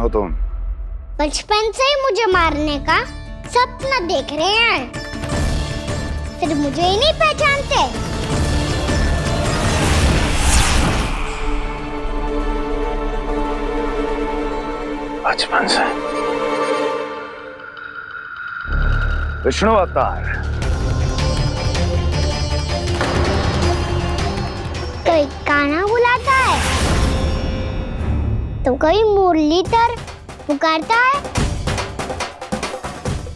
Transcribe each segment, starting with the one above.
हो तुम? बचपन से ही मुझे मारने का सपना देख रहे हैं, फिर मुझे ही नहीं पहचानते। बचपन से विष्णु अवतार। कोई कान्हा बुलाता है तो कोई मुरलीधर पुकारता है,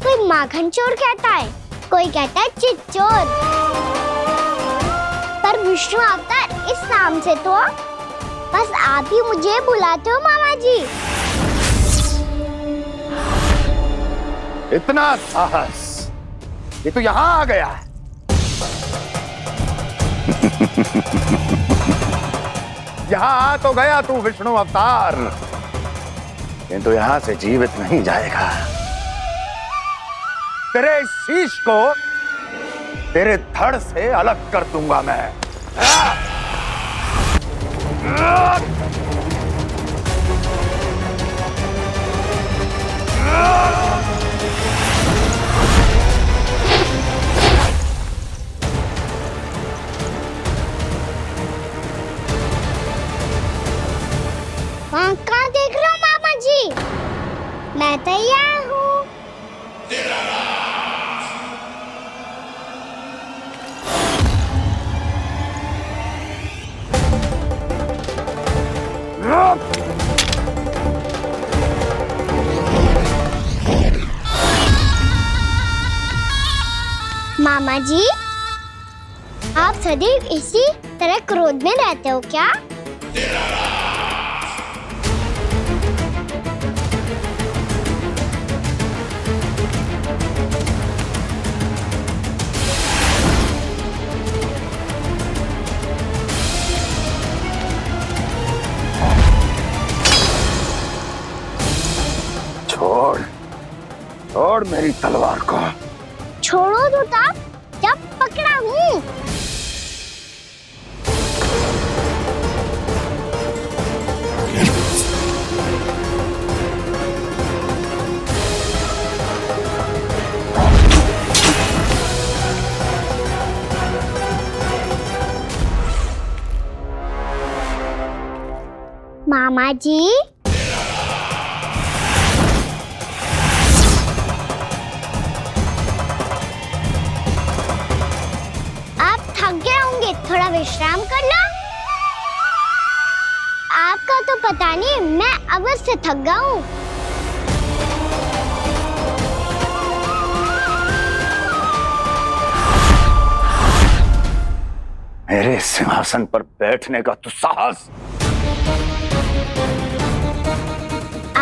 कोई माखन चोर कहता है, कोई कहता है चिच्चोर। पर विष्णु अवतार इस नाम से तो बस आप ही मुझे बुलाते हो मामा जी। इतना साहस ये तो यहाँ आ गया है। यहाँ आ तो गया तू विष्णु अवतार, किंतु यहाँ से जीवित नहीं जाएगा। तेरे शीश को तेरे धड़ से अलग कर दूंगा मैं। वहाँ कहाँ देख रहे हो मामा जी? मैं तैयार हूँ। मामा जी, आप सदैव इसी तरह क्रोध में रहते हो क्या? छोड़ छोड़ मेरी तलवार को। छोड़ो तो तब जब पकड़ा हूँ। मामा जी, थोड़ा विश्राम कर लो। आपका तो पता नहीं, मैं अवश्य थक गया हूँ। मेरे सिंहासन पर बैठने का तू साहस?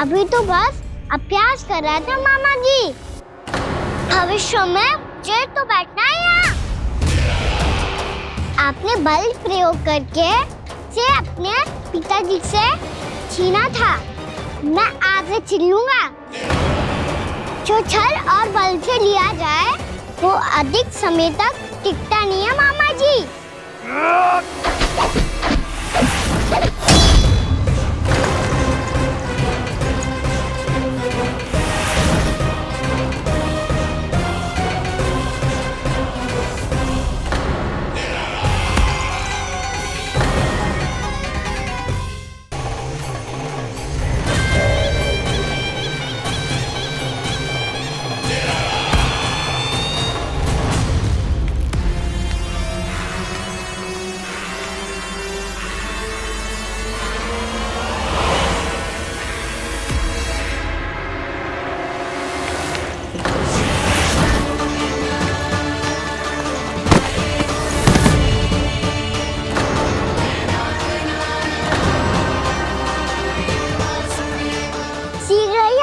अभी तो बस अभ्यास कर रहा था मामा जी। भविष्य में मुझे तो बैठना है यहाँ। आपने बल प्रयोग करके से अपने पिताजी से छीना था, मैं आपसे छीन लूंगा। जो छल और बल से लिया जाए वो अधिक समय तक टिकता नहीं है मामा जी।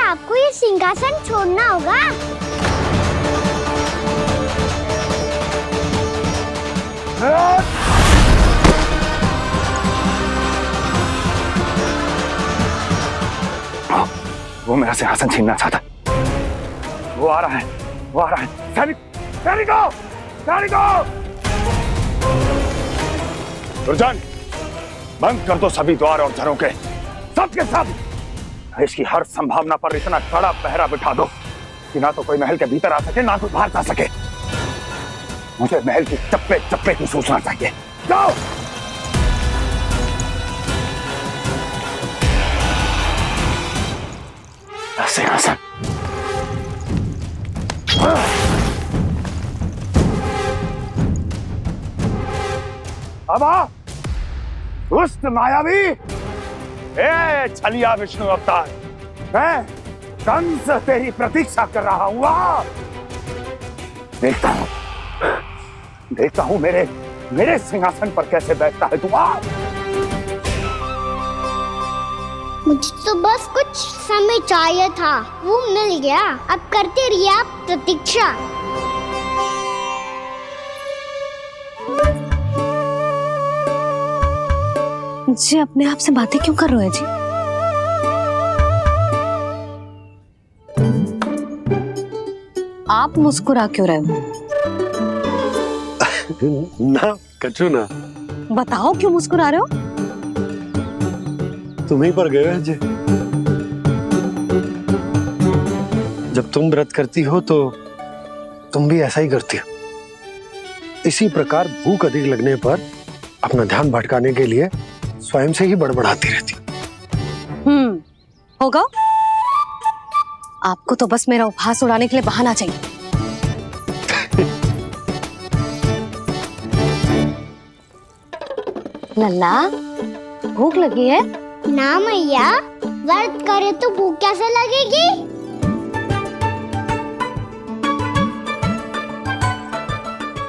आपको ये सिंहासन छोड़ना होगा। वो मेरा सिंहासन छीनना चाहता। वो आ रहा है, वो आ रहा है। सैनिकों, सैनिकों! दुर्जन, बंद कर दो सभी द्वार और झरोखे, सब के सब। इसकी हर संभावना पर इतना कड़ा पहरा बिठा दो कि ना तो कोई महल के भीतर आ सके ना कोई बाहर जा सके। मुझे महल की चप्पे चप्पे की सूचना चाहिए। जाओ। सिंहासन। अब आ, दुष्ट मायावी, ए छलिया विष्णु अवतार, मैं कंस तेरी प्रतीक्षा कर रहा हूं। देखता हूं मेरे सिंहासन पर कैसे बैठता है तू। मुझे तो बस कुछ समय चाहिए था, वो मिल गया। अब करते रहिए आप प्रतीक्षा। जी अपने आप से बातें क्यों कर रहे हैं जी? आप मुस्कुरा क्यों रहे हो? ना कचू ना। बताओ क्यों मुस्कुरा रहे हो? तुम ही पर गए हैं जी। जब तुम व्रत करती हो तो तुम भी ऐसा ही करती हो। इसी प्रकार भूख अधिक लगने पर अपना ध्यान भटकाने के लिए स्वयं से ही बड़बड़ाती रहती। होगा। आपको तो बस मेरा उपहास उड़ाने के लिए बहाना चाहिए। लल्ला, भूख लगी है? ना मैया, व्रत करे तो भूख कैसे लगेगी?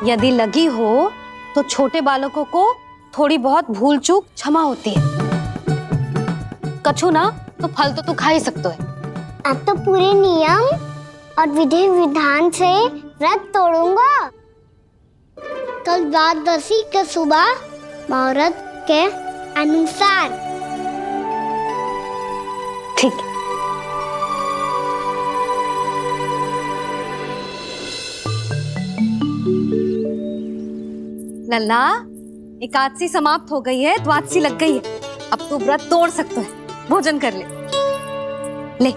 यदि लगी हो तो छोटे बालकों को थोड़ी बहुत भूल चूक क्षमा होती है। कछु ना तो फल तो तू खा ही सकते है। अब तो पूरे नियम और विधि विधान से व्रत तोड़ूंगा। कल द्वादशी के सुबह मुहूर्त के अनुसार। ठीक है। लल्ला, एकादशी समाप्त हो गई है, द्वादशी लग गई है। अब तू व्रत तोड़ सकते है। भोजन कर ले। ले।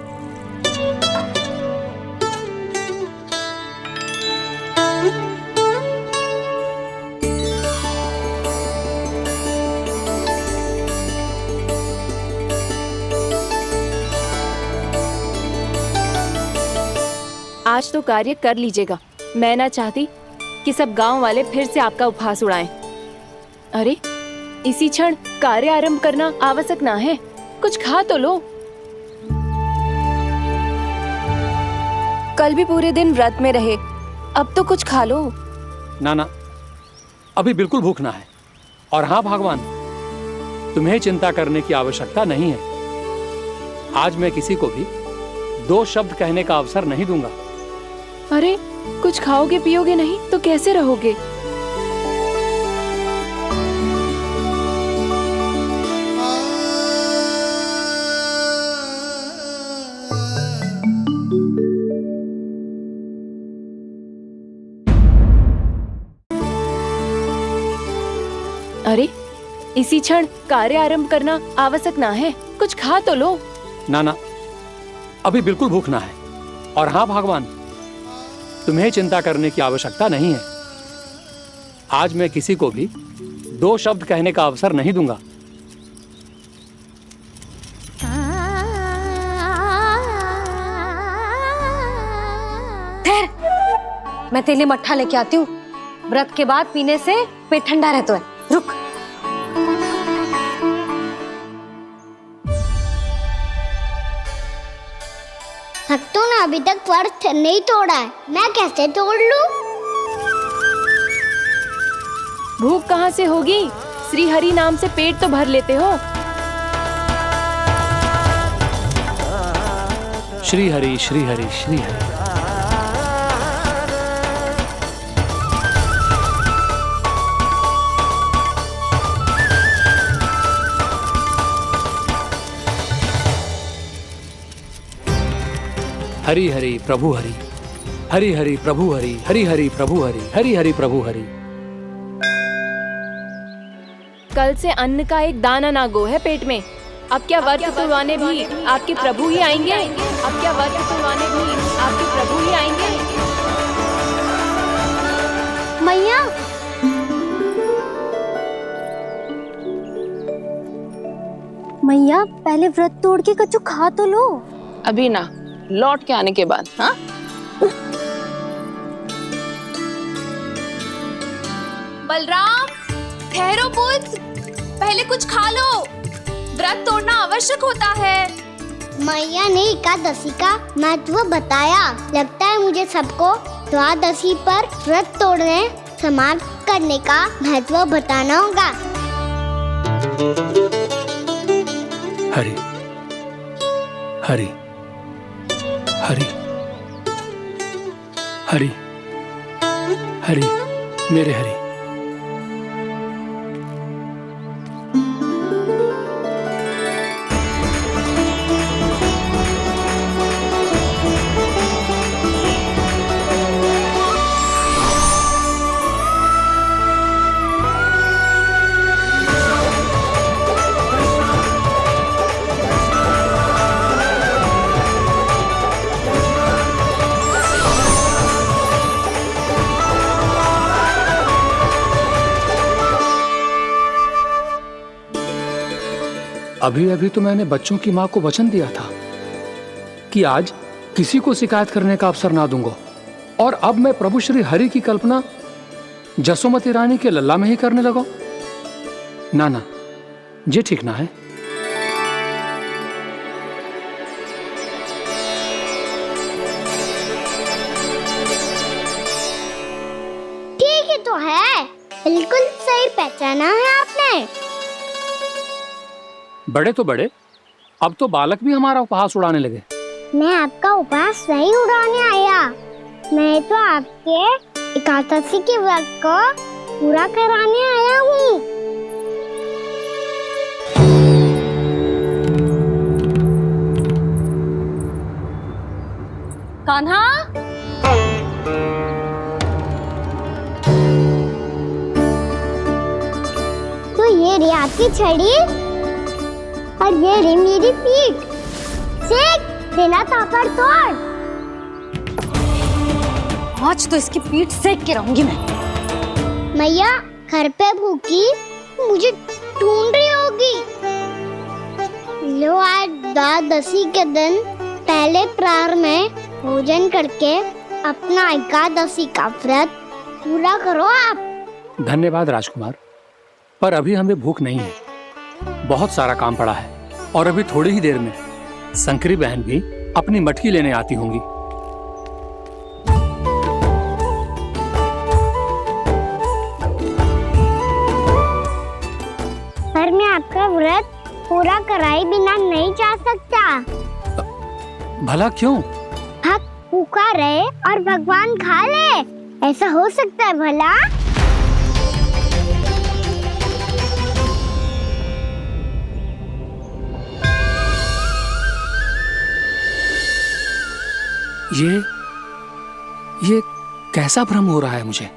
आज तो कार्य कर लीजिएगा। मैं ना चाहती कि सब गांव वाले फिर से आपका उपहास उड़ाएं। अरे, इसी क्षण कार्य आरंभ करना आवश्यक ना है। कुछ खा तो लो। कल भी पूरे दिन व्रत में रहे, अब तो कुछ खा लो। ना, अभी बिल्कुल भूख ना है। और हाँ भगवान, तुम्हें चिंता करने की आवश्यकता नहीं है। आज मैं किसी को भी 2 शब्द कहने का अवसर नहीं दूंगा। अरे, कुछ खाओगे पियोगे नहीं तो कैसे रहोगे? अरे, इसी क्षण कार्य आरंभ करना आवश्यक ना है। कुछ खा तो लो। ना, अभी बिल्कुल भूख ना है। और हाँ भगवान, तुम्हें चिंता करने की आवश्यकता नहीं है। आज मैं किसी को भी 2 शब्द कहने का अवसर नहीं दूंगा। मैं तेरे लिए मट्ठा लेके आती हूँ। व्रत के बाद पीने से पेट ठंडा रहता है। रुक। भक्तों ने अभी तक व्रत नहीं तोड़ा है, मैं कैसे तोड़ लूं? भूख कहाँ से होगी? श्री हरि नाम से पेट तो भर लेते हो। श्री हरि श्री हरि श्री हरि। हरि हरि प्रभु हरि, हरि हरि प्रभु हरि, हरि हरि प्रभु हरि, हरि हरि प्रभु हरि। कल से अन्न का एक दाना ना गो है पेट में। अब क्या व्रत तुड़वाने भी आपके प्रभु ही आएंगे? अब क्या व्रत तुड़वाने भी आपके प्रभु ही आएंगे? मैया, मैया पहले व्रत तोड़ के कच्चू खा तो लो। अभी ना, लौट के आने के बाद। हाँ, बलराम, ठहरो पुत्र, पहले कुछ खा लो। व्रत तोड़ना आवश्यक होता है। मैया ने एकादशी का महत्व बताया। लगता है मुझे सबको द्वादशी पर व्रत तोड़ने समाप्त करने का महत्व बताना होगा। हरि हरि हरि हरि हरि मेरे हरि। अभी अभी तो मैंने बच्चों की मां को वचन दिया था कि आज किसी को शिकायत करने का अवसर ना दूंगा, और अब मैं प्रभु श्री हरि की कल्पना जसोमती रानी के लल्ला में ही करने लगा। ना ना, ये ठीक ना है। ठीक ही तो है, बिल्कुल सही पहचाना है आपने। बड़े तो बड़े, अब तो बालक भी हमारा उपहास उड़ाने लगे। मैं आपका उपहास नहीं उड़ाने आया, मैं तो आपके एकादशी के व्रत को पूरा कराने आया हूँ। कान्हा, तो ये रही आपकी छड़ी और ये रही मेरी पीठ। सेक देना तापड़ तोड़। आज तो इसकी पीठ सेक के रहूंगी मैं। मैया घर पे भूखी मुझे ढूंढ रही होगी। लो, आज द्वादशी के दिन पहले प्रहर में भोजन करके अपना एकादशी का व्रत पूरा करो आप। धन्यवाद राजकुमार, पर अभी हमें भूख नहीं है। बहुत सारा काम पड़ा है, और अभी थोड़ी ही देर में शंकरी बहन भी अपनी मटकी लेने आती होंगी। पर मैं आपका व्रत पूरा कराए बिना नहीं जा सकता। भला क्यों? भक्त भूखा रहे और भगवान खा ले, ऐसा हो सकता है भला? ये कैसा भ्रम हो रहा है मुझे?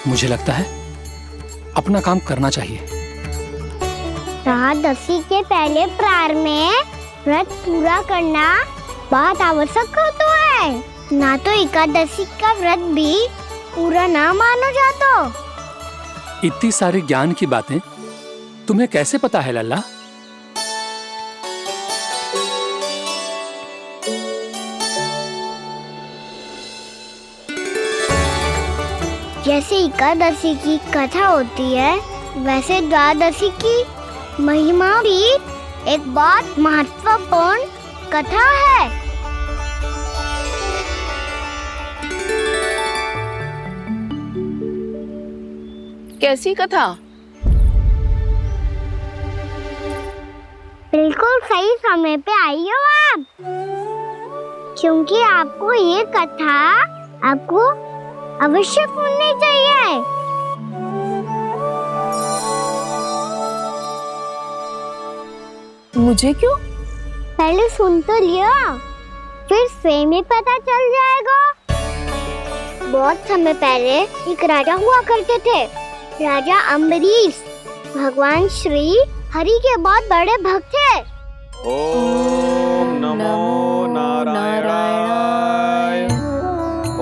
मुझे लगता है अपना काम करना चाहिए। द्वादशी के पहले प्रहर में व्रत पूरा करना बहुत आवश्यक होता है, ना तो एकादशी का व्रत भी पूरा ना मानो जातो। इतनी सारी ज्ञान की बातें तुम्हें कैसे पता है लल्ला? जैसे एकादशी की कथा होती है, वैसे द्वादशी की महिमा भी एक बहुत महत्वपूर्ण कथा है। कैसी कथा? बिल्कुल सही समय पे आई हो आप, क्योंकि आपको ये कथा आपको अवश्य सुननी चाहिए। मुझे क्यों? पहले सुन तो लिया, फिर स्वयं ही पता चल जाएगा। बहुत समय पहले एक राजा हुआ करते थे, राजा अम्बरीश। भगवान श्री हरि के बहुत बड़े भक्त थे। ओम नमो नारायणाय।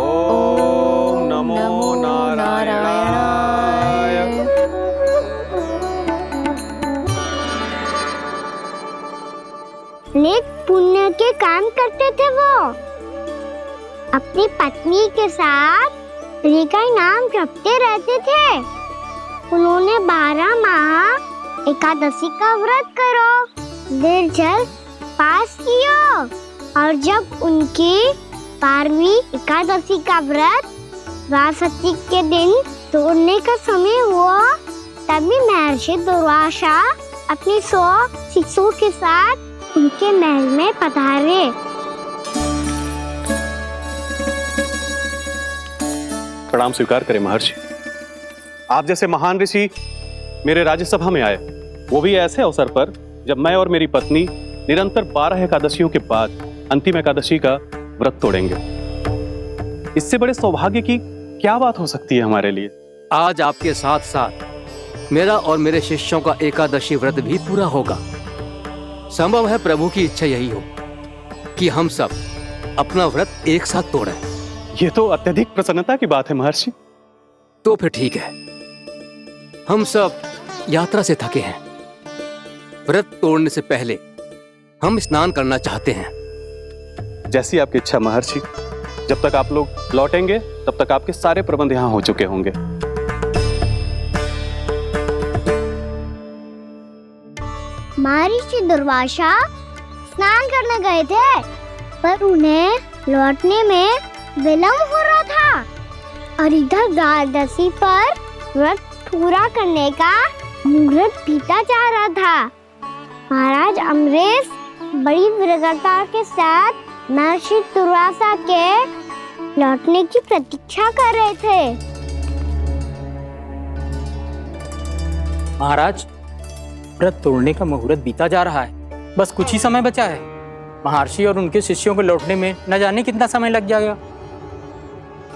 ओम नमो नारायणाय। नेक पुण्य के काम करते थे वो। अपनी पत्नी के साथ हरि का नाम जपते रहते थे। उन्होंने 12 माह एकादशी का व्रत करो, निर्जल पास किया, और जब उनकी 12वीं एकादशी का व्रत द्वादशी के दिन तोड़ने का समय हुआ, तभी महर्षि दुर्वासा अपनी 100 शिष्यों के साथ उनके महल में पधारे। प्रणाम स्वीकार करें महर्षि। आप जैसे महान ऋषि मेरे राज्यसभा में आए, वो भी ऐसे अवसर पर जब मैं और मेरी पत्नी निरंतर 12 एकादशियों के बाद अंतिम एकादशी का व्रत तोड़ेंगे। इससे बड़े सौभाग्य की क्या बात हो सकती है हमारे लिए। आज आपके साथ साथ मेरा और मेरे शिष्यों का एकादशी व्रत भी पूरा होगा। संभव है प्रभु की इच्छा यही हो कि हम सब अपना व्रत एक साथ तोड़ें। ये तो अत्यधिक प्रसन्नता की बात है महर्षि। तो फिर ठीक है, हम सब यात्रा से थके हैं। व्रत तोड़ने से पहले हम स्नान करना चाहते हैं। जैसी आपकी इच्छा महर्षि। जब तक आप लोग लौटेंगे तब तक आपके सारे प्रबंध यहाँ हो चुके होंगे। महर्षि दुर्वासा स्नान करने गए थे, पर उन्हें लौटने में विलंब हो रहा था, और इधर द्वादशी पर व्रत पूरा करने का मुहूर्त बीता जा रहा था। महाराज अमरेश बड़ी विरगता के साथ महर्षि दुर्वासा के लौटने की प्रतीक्षा कर रहे थे। महाराज, व्रत तोड़ने का मुहूर्त बीता जा रहा है। बस कुछ ही समय बचा है। महर्षि और उनके शिष्यों को लौटने में न जाने कितना समय लग जाएगा।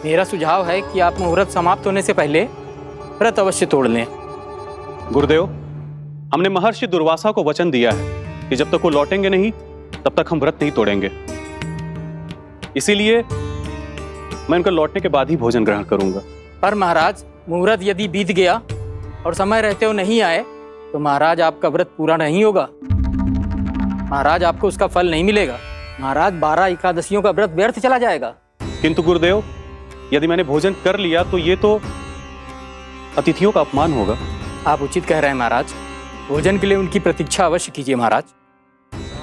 मेरा सुझाव है कि आप मुहूर्त समाप्त होने से पहले व्रत अवश्य तोड़ लें। गुरुदेव, हमने महर्षि दुर्वासा को वचन दिया है कि जब तक वो लौटेंगे नहीं तब तक हम व्रत नहीं तोड़ेंगे। इसीलिए मैं उनके लौटने के बाद ही भोजन ग्रहण करूंगा। पर महाराज, मुहूर्त यदि बीत गया और समय रहते हुए नहीं आए तो महाराज आपका व्रत पूरा नहीं होगा। महाराज, आपको उसका फल नहीं मिलेगा। महाराज, 12 एकादशियों का व्रत व्यर्थ चला जाएगा। किंतु गुरुदेव, यदि मैंने भोजन कर लिया तो ये तो अतिथियों का अपमान होगा। आप उचित कह रहे हैं महाराज। भोजन के लिए उनकी प्रतीक्षा अवश्य कीजिए महाराज।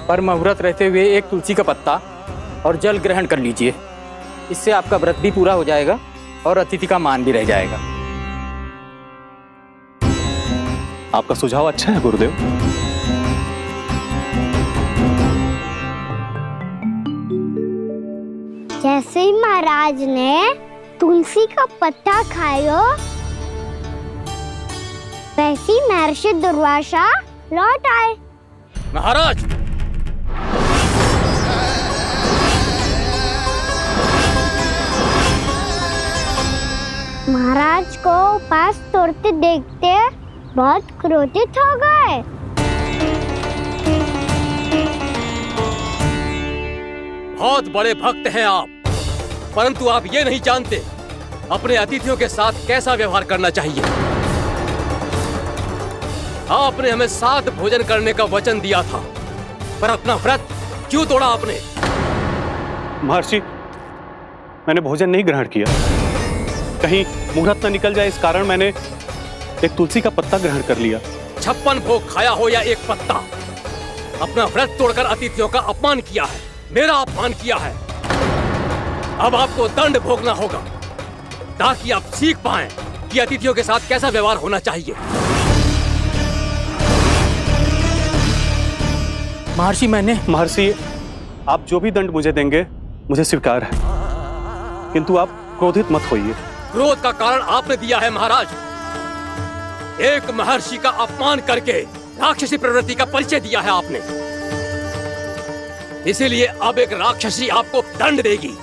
पर मुहूर्त रहते हुए एक तुलसी का पत्ता और जल ग्रहण कर लीजिए। इससे आपका व्रत भी पूरा हो जाएगा और अतिथि का मान भी रह जाएगा। आपका सुझाव अच्छा है गुरुदेव। जैसे ही महाराज ने तुलसी का पत्ता खाया, वैसे ही महर्षि दुर्वासा लौट आए। महाराज, महाराज को उपास तोड़ते देखते बहुत क्रोधित हो गए। बहुत बड़े भक्त हैं आप, परंतु आप ये नहीं जानते अपने अतिथियों के साथ कैसा व्यवहार करना चाहिए। आपने हमें साथ भोजन करने का वचन दिया था, पर अपना व्रत क्यों तोड़ा आपने? महर्षि, मैंने भोजन नहीं ग्रहण किया। कहीं मुहूर्त न निकल जाए इस कारण मैंने एक तुलसी का पत्ता ग्रहण कर लिया। 56 भोग खाया हो या एक पत्ता, अपना व्रत तोड़कर अतिथियों का अपमान किया है, मेरा अपमान किया है। अब आपको दंड भोगना होगा ताकि आप सीख पाएं कि अतिथियों के साथ कैसा व्यवहार होना चाहिए। महर्षि, आप जो भी दंड मुझे देंगे मुझे स्वीकार है, किंतु आप क्रोधित मत होइए। क्रोध का कारण आपने दिया है महाराज। एक महर्षि का अपमान करके राक्षसी प्रवृत्ति का परिचय दिया है आपने। इसीलिए अब एक राक्षसी आपको दंड देगी।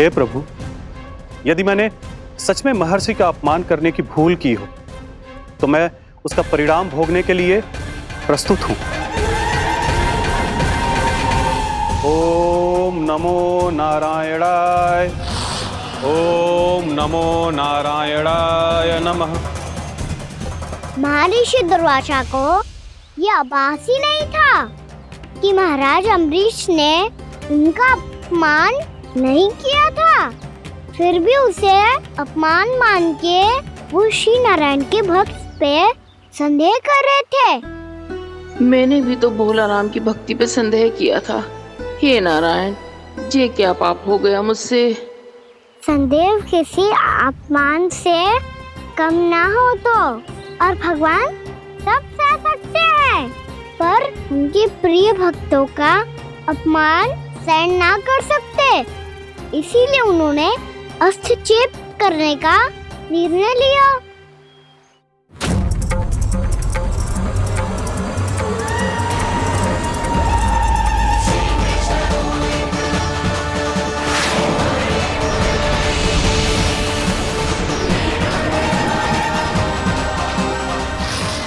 हे प्रभु, यदि मैंने सच में महर्षि का अपमान करने की भूल की हो तो मैं उसका परिणाम भोगने के लिए प्रस्तुत हूं। ओम नमो नारायणाय, ओम नमो नारायणाय नमः। महर्षि दुर्वासा को ये आभास ही नहीं था कि महाराज अम्बरीश ने उनका अपमान नहीं किया था। फिर भी उसे अपमान मान के वो श्री नारायण के भक्त पे संदेह कर रहे थे। मैंने भी तो भोला राम की भक्ति पे संदेह किया था। हे नारायण, ये क्या पाप हो गया मुझसे? संदेह किसी अपमान से कम ना हो तो, और भगवान सब सह सकते हैं, पर उनके प्रिय भक्तों का अपमान सहन ना कर सकते। इसीलिए उन्होंने हस्तक्षेप करने का निर्णय लिया।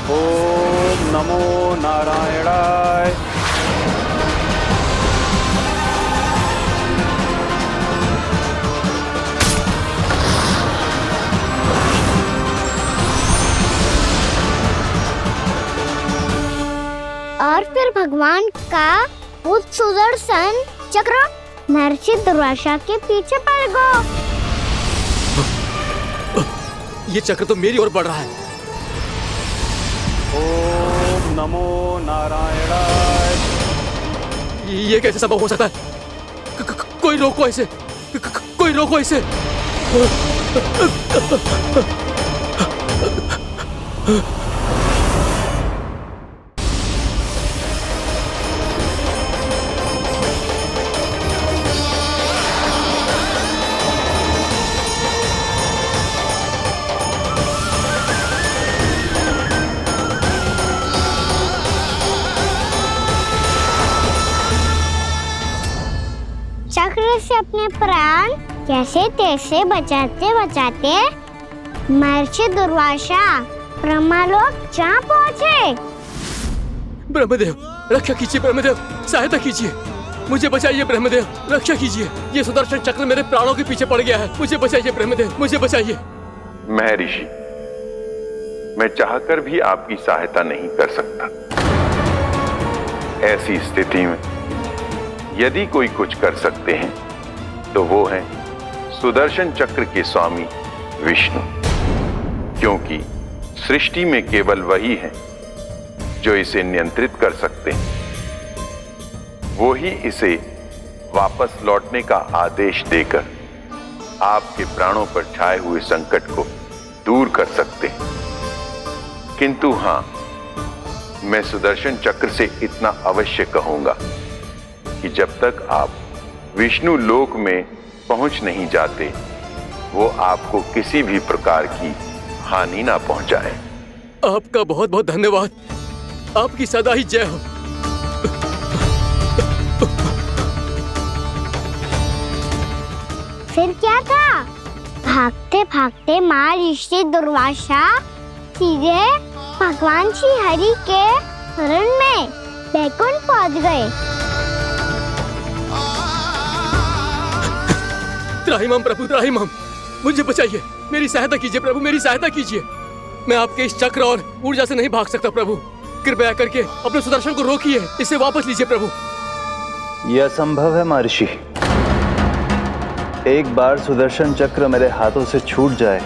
ओम नमो नारायणाय। और फिर भगवान का वो सुदर्शन चक्र महर्षि दुर्वासा के पीछे पड़ गया। ये चक्र तो मेरी ओर बढ़ रहा है। ओम नमो नारायणाय। ये कैसे संभव हो सकता है? कोई रोको इसे, कोई रोको इसे। चक्र से अपने प्राण कैसे तैसे बचाते बचाते महर्षि दुर्वासा ब्रह्मलोक जा पहुँचे। ब्रह्मदेव, रक्षा कीजिए ब्रह्मदेव, सहायता कीजिए, मुझे बचाइए ब्रह्मदेव, रक्षा कीजिए। ये सुदर्शन चक्र मेरे प्राणों के पीछे पड़ गया है, मुझे बचाइए ब्रह्मदेव, मुझे बचाइए। महर्षि, मैं चाहकर भी आपकी सहायता नहीं कर सकता। ऐसी स्थिति में यदि कोई कुछ कर सकते हैं तो वो है सुदर्शन चक्र के स्वामी विष्णु, क्योंकि सृष्टि में केवल वही है जो इसे नियंत्रित कर सकते हैं। वो ही इसे वापस लौटने का आदेश देकर आपके प्राणों पर छाए हुए संकट को दूर कर सकते हैं। किंतु हां, मैं सुदर्शन चक्र से इतना अवश्य कहूंगा कि जब तक आप विष्णु लोक में पहुंच नहीं जाते, वो आपको किसी भी प्रकार की हानि ना पहुंचाए। आपका बहुत बहुत धन्यवाद, आपकी सदा ही जय हो। फिर क्या था? भागते भागते महर्षि दुर्वासा सीधे भगवान श्री हरि के शरण में बैकुंठ पहुंच गए। त्राहिमाम प्रभु, त्राहिमाम, मुझे बचाइए, मेरी सहायता कीजिए प्रभु, मेरी सहायता कीजिए। मैं आपके इस चक्र और ऊर्जा से नहीं भाग सकता प्रभु, कृपया करके अपने सुदर्शन को रोकिए, इसे वापस लीजिए प्रभु। यह असंभव है महर्षि। एक बार सुदर्शन चक्र मेरे हाथों से छूट जाए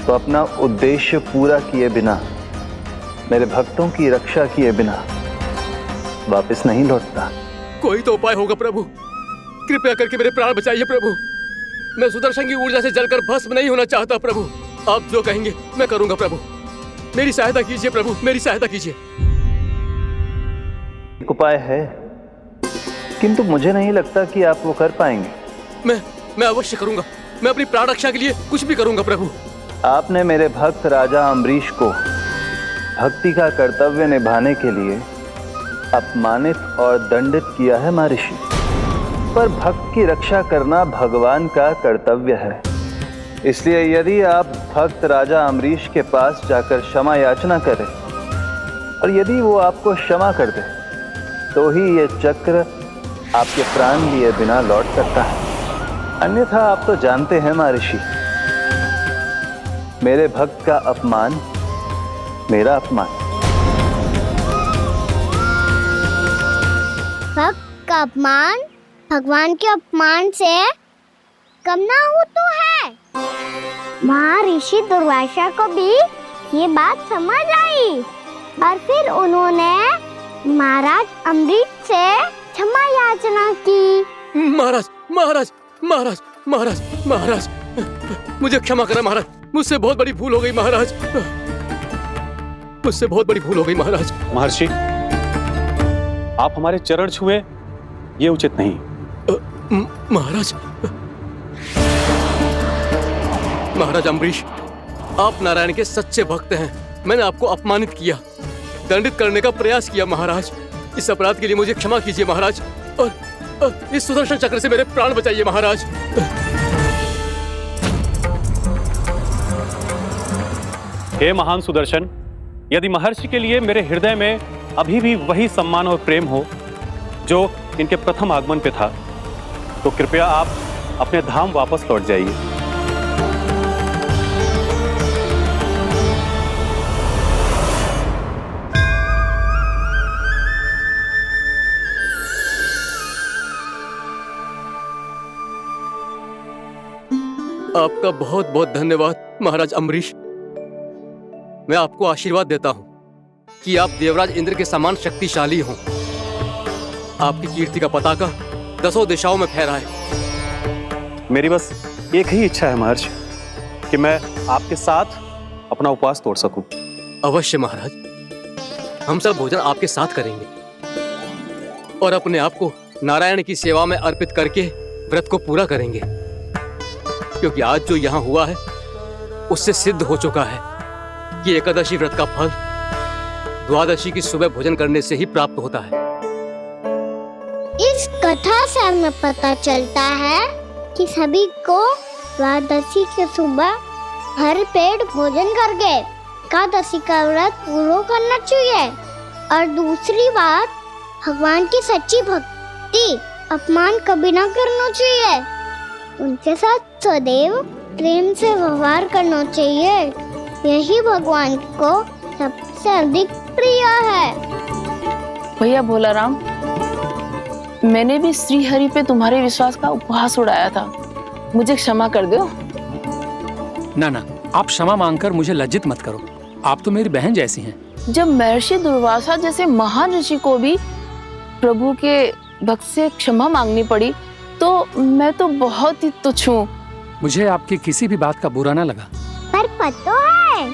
तो अपना उद्देश्य पूरा किए बिना, मेरे भक्तों की रक्षा किए बिना वापस नहीं लौटता। कोई तो उपाय होगा प्रभु, कृपया करके मेरे प्राण बचाइए प्रभु। मैं सुदर्शन की ऊर्जा से जलकर भस्म नहीं होना चाहता प्रभु। आप जो कहेंगे मैं करूंगा प्रभु, मेरी सहायता कीजिए प्रभु, मेरी सहायता कीजिए। एक उपाय है, किंतु मुझे नहीं लगता कि आप वो कर पाएंगे। मैं अवश्य करूंगा, मैं अपनी प्राण रक्षा के लिए कुछ भी करूंगा प्रभु। आपने मेरे भक्त राजा अम्बरीश को भक्ति का कर्तव्य निभाने के लिए अपमानित और दंडित किया है महर्षि। पर भक्त की रक्षा करना भगवान का कर्तव्य है। इसलिए यदि आप भक्त राजा अम्बरीश के पास जाकर क्षमा याचना करें और यदि वो आपको क्षमा कर दे तो ही ये चक्र आपके प्राण लिए बिना लौट सकता है। अन्यथा आप तो जानते हैं महर्षि, मेरे भक्त का अपमान मेरा अपमान। भक्त का अपमान भगवान के अपमान से कम ना हो तो है। महर्षि दुर्वासा को भी ये बात समझ आई और फिर उन्होंने महाराज अम्बरीश से क्षमा याचना की। महाराज महाराज महाराज महाराज महाराज मुझे क्षमा करें महाराज, मुझसे बहुत बड़ी भूल हो गई महाराज, मुझसे बहुत बड़ी भूल हो गई महाराज। महर्षि, आप हमारे चरण छुए ये उचित नहीं। महाराज महाराज अम्बरीश, आप नारायण के सच्चे भक्त हैं। मैंने आपको अपमानित किया, दंडित करने का प्रयास किया महाराज। इस अपराध के लिए मुझे क्षमा कीजिए महाराज, और इस सुदर्शन चक्र से मेरे प्राण बचाइए महाराज। हे महान सुदर्शन, यदि महर्षि के लिए मेरे हृदय में अभी भी वही सम्मान और प्रेम हो जो इनके प्रथम आगमन पे था, तो कृपया आप अपने धाम वापस लौट जाइए। आपका बहुत बहुत धन्यवाद महाराज अम्बरीश। मैं आपको आशीर्वाद देता हूं कि आप देवराज इंद्र के समान शक्तिशाली हों। आपकी कीर्ति का पताका 10 दिशाओं में फहराए। मेरी बस एक ही इच्छा है महर्षि, कि मैं आपके साथ अपना उपवास तोड़ सकूं। अवश्य महाराज, हम सब भोजन आपके साथ करेंगे और अपने आप को नारायण की सेवा में अर्पित करके व्रत को पूरा करेंगे, क्योंकि आज जो यहाँ हुआ है उससे सिद्ध हो चुका है कि एकादशी व्रत का फल द्वादशी की सुबह भोजन करने से ही प्राप्त होता है। इस कथा से हमें पता चलता है कि सभी को द्वादशी के सुबह भर पेट भोजन करके एकादशी का व्रत पूरा करना चाहिए। और दूसरी बात, भगवान की सच्ची भक्ति अपमान कभी ना करना चाहिए। उनके साथ सदैव प्रेम से व्यवहार करना चाहिए। यही भगवान को सबसे अधिक प्रिय है। भैया भोला राम, मैंने भी श्री हरि पे तुम्हारे विश्वास का उपहास उड़ाया था, मुझे क्षमा कर दो। ना ना, आप क्षमा मांगकर मुझे लज्जित मत करो, आप तो मेरी बहन जैसी हैं। जब महर्षि दुर्वासा जैसे महान ऋषि को भी प्रभु के भक्त से क्षमा मांगनी पड़ी, तो मैं तो बहुत ही तुच्छ हूँ। मुझे आपकी किसी भी बात का बुरा ना लगा। पर पता है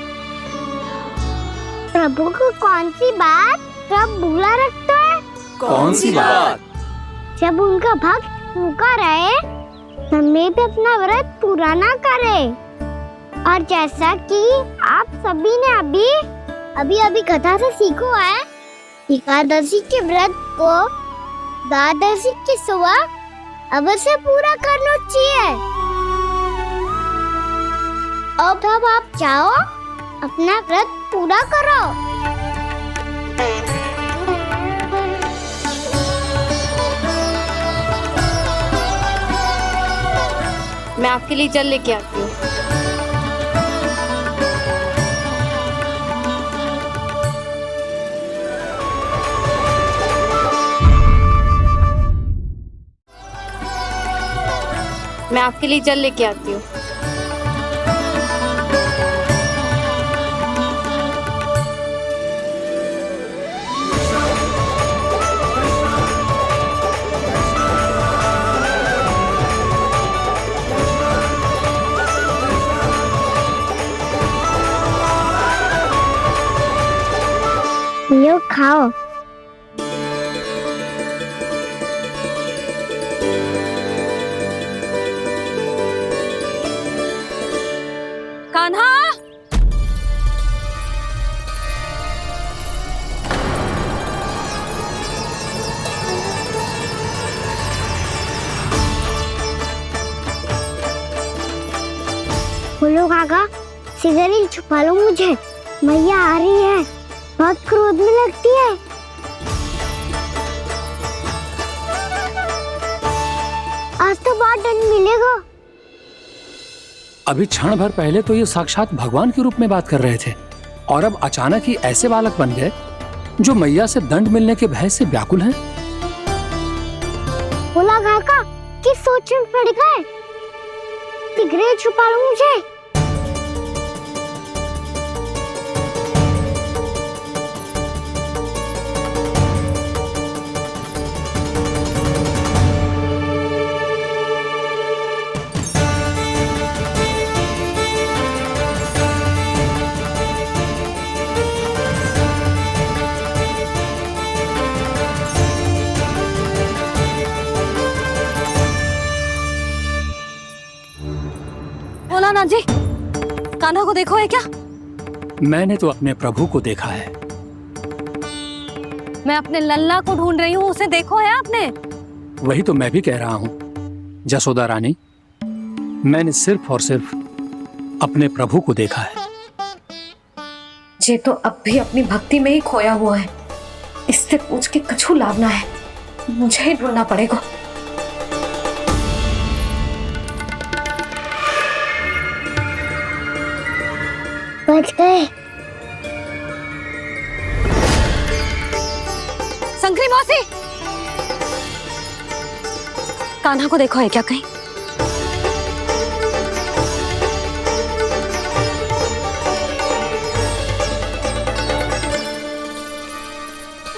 प्रभु को कौन सी बात कब बुरा रखता है? कौन सी बात? जब उनका भक्त भूखा रहे, समय पे अपना व्रत पूरा ना करे। और जैसा कि आप सभी ने अभी कथा से सीखो है, एकादशी के व्रत को द्वादशी की सुबह अवश्य पूरा करना चाहिए। अब आप जाओ, अपना व्रत पूरा करो। मैं आपके लिए जल लेके आती हूँ। मैं आपके लिए जल लेके आती हूँ। लो खाओ। कान्हा, बोलो काका, सिगरेट छुपा लो मुझे, मैया आ रही है, बहुत क्रोध में लगती है। आज तो बहुत दंड मिलेगा। अभी क्षण भर पहले तो ये साक्षात भगवान के रूप में बात कर रहे थे और अब अचानक ही ऐसे बालक बन गए जो मैया से दंड मिलने के भय से व्याकुल हैं। बोला काका, किस सोच में पड़ गए? सिगरेट छुपा लो मुझे। भोलानाथ जी, कान्हा को देखो है क्या? मैंने तो अपने प्रभु को देखा है। मैं अपने लल्ला को ढूंढ रही हूँ, उसे देखो है आपने? वही तो मैं भी कह रहा हूँ जसोदा रानी, मैंने सिर्फ और सिर्फ अपने प्रभु को देखा है। ये तो अब भी अपनी भक्ति में ही खोया हुआ है, इससे पूछ के कछु लाभ ना है, मुझे ही ढूंढना पड़ेगा। बच गए। संकरी मौसी, कान्हा को देखो है क्या कहीं?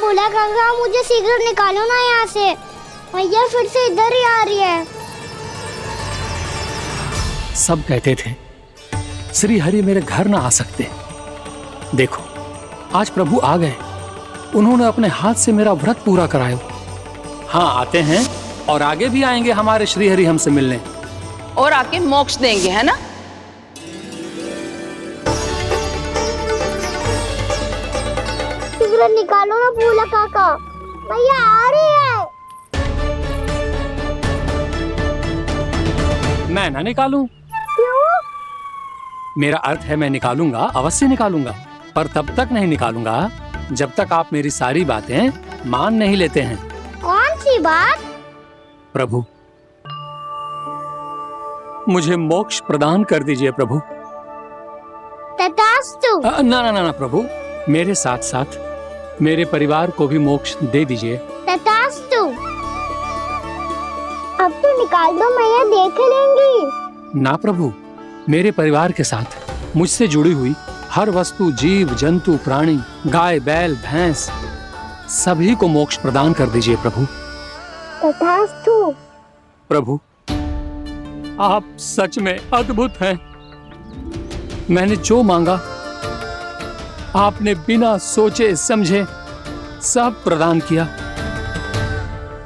बोला काका, मुझे सिगरेट निकालो ना यहाँ से, मैया फिर से इधर ही आ रही है। सब कहते थे श्री हरि मेरे घर ना आ सकते। देखो आज प्रभु आ गए, उन्होंने अपने हाथ से मेरा व्रत पूरा कराया। हाँ, आते हैं और आगे भी आएंगे हमारे श्री हरि हमसे मिलने और आके मोक्ष देंगे, है ना? सिगरेट निकालो ना बोला काका, मैया आ रही है। मैं ना निकालूं? मेरा अर्थ है मैं निकालूंगा, अवश्य निकालूंगा, पर तब तक नहीं निकालूंगा जब तक आप मेरी सारी बातें मान नहीं लेते हैं। कौन सी बात? प्रभु, मुझे मोक्ष प्रदान कर दीजिए प्रभु। तथास्तु। ना ना ना ना प्रभु, मेरे साथ साथ मेरे परिवार को भी मोक्ष दे दीजिए। तथास्तु। अब तो निकाल दो, मैया देख लेंगी। ना प्रभु, मेरे परिवार के साथ मुझसे जुड़ी हुई हर वस्तु, जीव जंतु, प्राणी, गाय बैल भैंस, सभी को मोक्ष प्रदान कर दीजिए प्रभु। तथास्तु। प्रभु, आप सच में अद्भुत हैं। मैंने जो मांगा आपने बिना सोचे समझे सब प्रदान किया।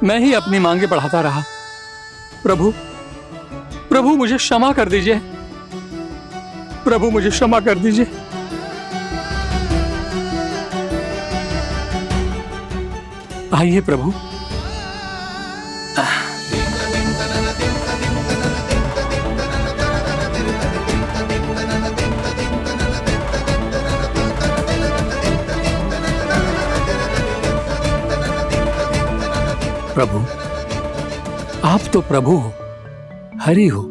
मैं ही अपनी मांगे बढ़ाता रहा। प्रभु, प्रभु मुझे क्षमा कर दीजिए। प्रभु मुझे क्षमा कर दीजिए। आइए प्रभु। प्रभु, आप तो प्रभु हो, हरि हो,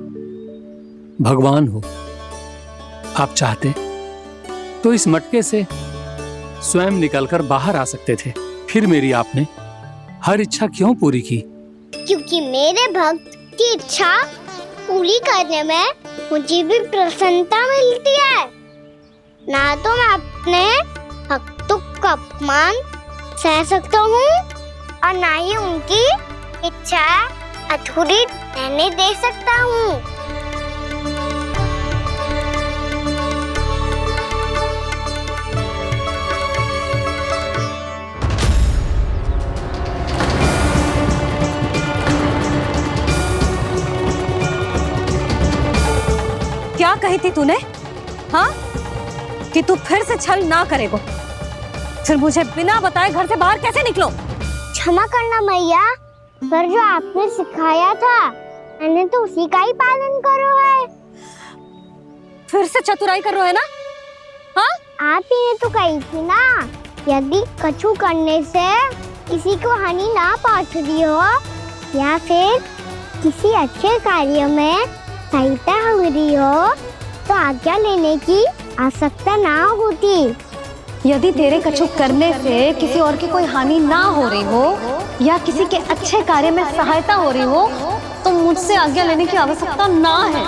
भगवान हो। आप चाहते तो इस मटके से स्वयं निकलकर बाहर आ सकते थे, फिर मेरी आपने हर इच्छा क्यों पूरी की? क्योंकि मेरे भक्त की इच्छा पूरी करने में मुझे भी प्रसन्नता मिलती है। ना तो मैं अपने भक्तों का अपमान सह सकता हूँ और ना ही उनकी इच्छा अधूरी रहने दे सकता हूँ। क्या कही थी तूने? हाँ, कि तू फिर से छल ना करेगा। फिर मुझे बिना बताए घर से बाहर कैसे निकलो? क्षमा करना मैया, पर जो आपने सिखाया था मैंने तो उसी का ही पालन करो है। फिर से चतुराई कर रहे हो ना? हाँ, आप ही ने तो कही थी ना, यदि कछु करने से किसी को हानि ना पहुंच रही हो या फिर किसी अच्छे कार्य में सहायता हो रही हो तो आज्ञा लेने की आवश्यकता ना होती। यदि तेरे कछु करने से किसी और की कोई हानि ना हो रही हो या किसी के अच्छे कार्य में सहायता हो रही हो तो मुझसे आज्ञा लेने की आवश्यकता ना है।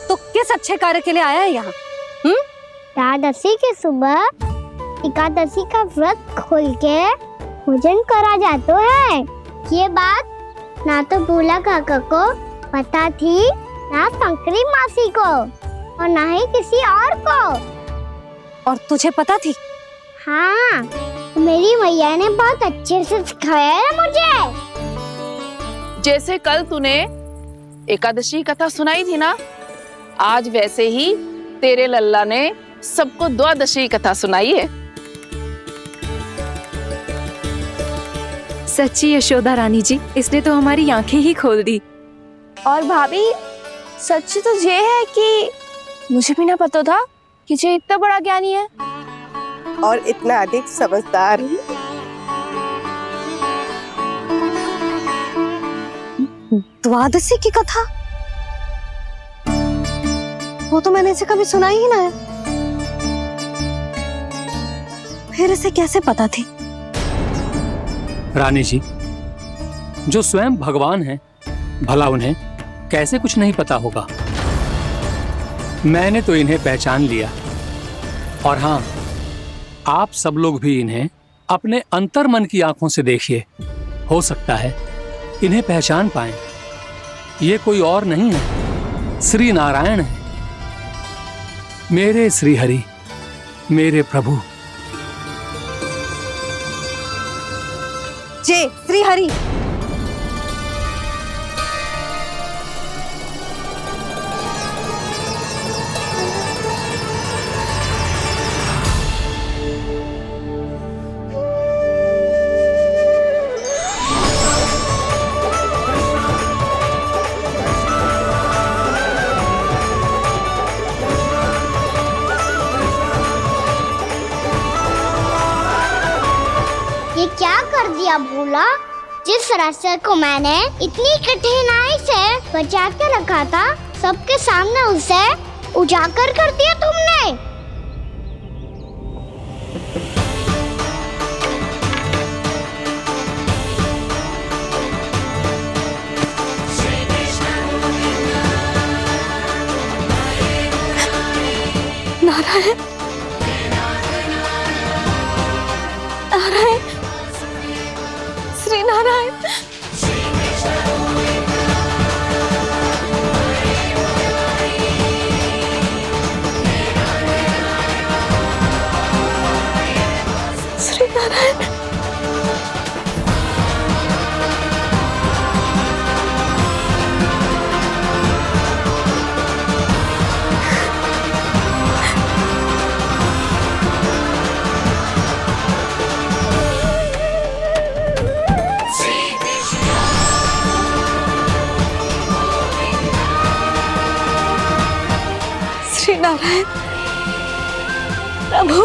तो किस अच्छे कार्य के लिए आया है यहाँ? एकादशी के सुबह एकादशी का व्रत खोल के भोजन करा जाता है। ये बात ना तो भोला काका को पता थी, ना शंकरी मासी को और ना ही किसी और को। और तुझे पता थी? हाँ, मेरी मैया ने बहुत अच्छे से सिखाया है मुझे। जैसे कल तूने एकादशी कथा सुनाई थी ना, आज वैसे ही तेरे लल्ला ने सबको द्वादशी कथा सुनाई है। सच्ची यशोदा रानी जी, इसने तो हमारी आंखें ही खोल दी। और भाभी, सच तो ये है कि मुझे भी ना पता था कि ये इतना बड़ा ज्ञानी है और इतना अधिक समझदार। द्वादशी की कथा? वो तो मैंने इसे कभी सुना ही ना है। फिर इसे कैसे पता थी? रानी जी, जो स्वयं भगवान हैं, भला उन्हें कैसे कुछ नहीं पता होगा। मैंने तो इन्हें पहचान लिया, और हाँ, आप सब लोग भी इन्हें अपने अंतर्मन की आंखों से देखिए, हो सकता है इन्हें पहचान पाएं। ये कोई और नहीं है, श्री नारायण है, मेरे श्री हरि, मेरे प्रभु। जय श्री हरि। ये क्या कर दिया भोला? जिस रास्ते को मैंने इतनी कठिनाई से बचा के रखा था, सबके सामने उसे उजागर कर दिया तुमने। नारायण, नारायण, श्री नारायण। श्री नारायण। श्री नारायण प्रभु।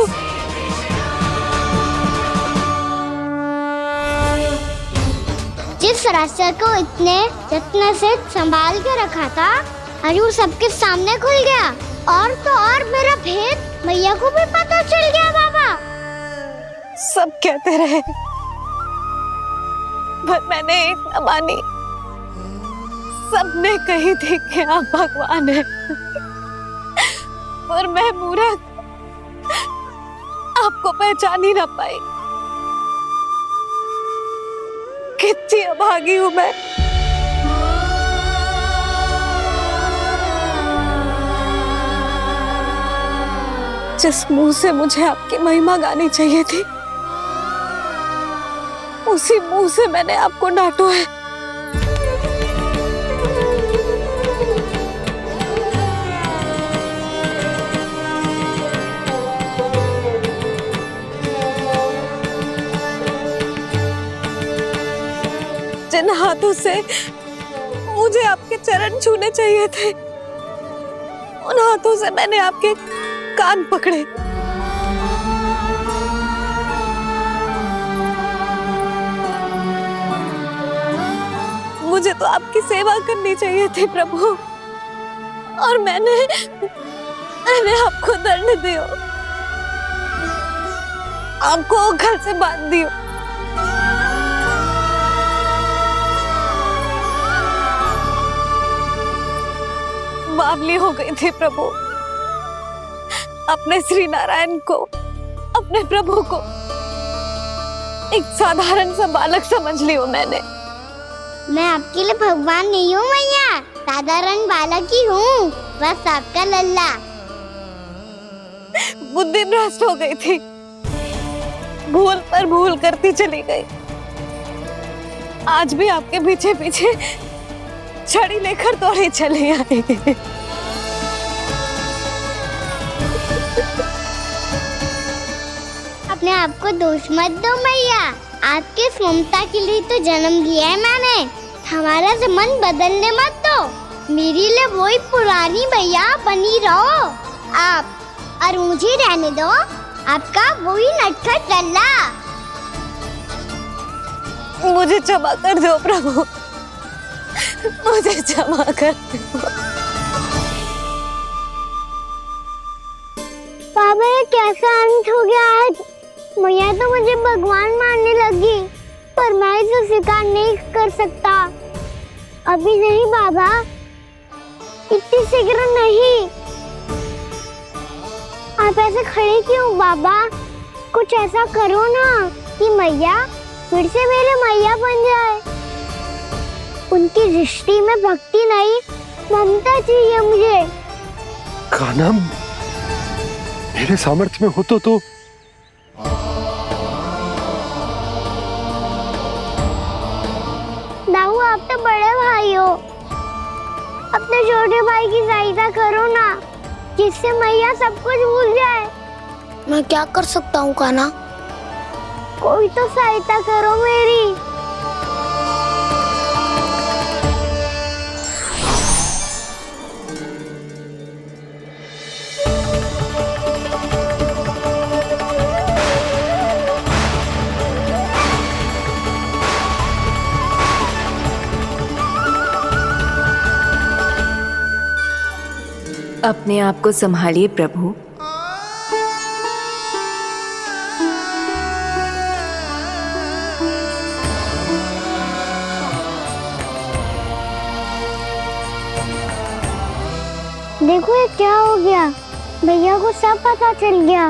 जिस रास्ते को इतने यत्न से संभाल के रखा था, आज वो सबके सामने खुल गया। और तो और मेरा भेद मैया को भी पता चल गया। बाबा सब कहते रहे, पर मैंने एक न मानी। सबने कही थी कि आप भगवान हैं, पर मैं मूर्ख आपको पहचान ही ना पाई। कितनी अभागी हूं मैं। जिस मुंह से मुझे आपकी महिमा गानी चाहिए थी, उसी मुंह से मैंने आपको डांटा है। जिन हाथों से मुझे आपके चरण छूने चाहिए थे, उन हाथों से मैंने आपके कान पकड़े। मुझे तो आपकी सेवा करनी चाहिए थी प्रभु, और मैंने आपको दंड दियो, आपको घर से बांध दियो। बावली हो गई थी प्रभु, अपने श्री नारायण को, अपने प्रभु को एक साधारण सा बालक समझ लियो मैंने। मैं आपके लिए भगवान नहीं हूँ मैया, साधारण बालक ही हूँ, बस आपका लल्ला। बुद्धि भ्रष्ट हो गई थी, भूल पर भूल करती चली गई। आज भी आपके पीछे पीछे छड़ी लेकर दौड़े चले आए। अपने आप को दोष मत दो मैया, आपके इस ममता के लिए तो जन्म दिया है मैंने। हमारा से मन बदलने मत दो, मेरे लिए वही पुरानी भैया बनी रहो आप, और मुझे रहने दो आपका वही नटखट लल्ला। मुझे क्षमा कर दो प्रभु, मुझे क्षमा कर दो। बाबा ये कैसा अंत हो गया आज? मैया तो मुझे भगवान मानने लगी, पर मैं इसे स्वीकार नहीं कर सकता। अभी नहीं बाबा, इतनी शीघ्र नहीं। आप ऐसे खड़े क्यों बाबा? कुछ ऐसा करो ना कि मैया फिर से मेरे मैया बन जाए। उनकी दृष्टि में भक्ति नहीं, ममता चाहिए मुझे। कान्हा, मेरे सामर्थ्य में हो तो दाऊ, आप तो बड़े भाई हो, अपने छोटे भाई की सहायता करो ना, जिससे मैया सब कुछ भूल जाए। मैं क्या कर सकता हूँ कान्हा? कोई तो सहायता करो मेरी। अपने आप को संभालिए प्रभु। देखो ये क्या हो गया, भैया को सब पता चल गया।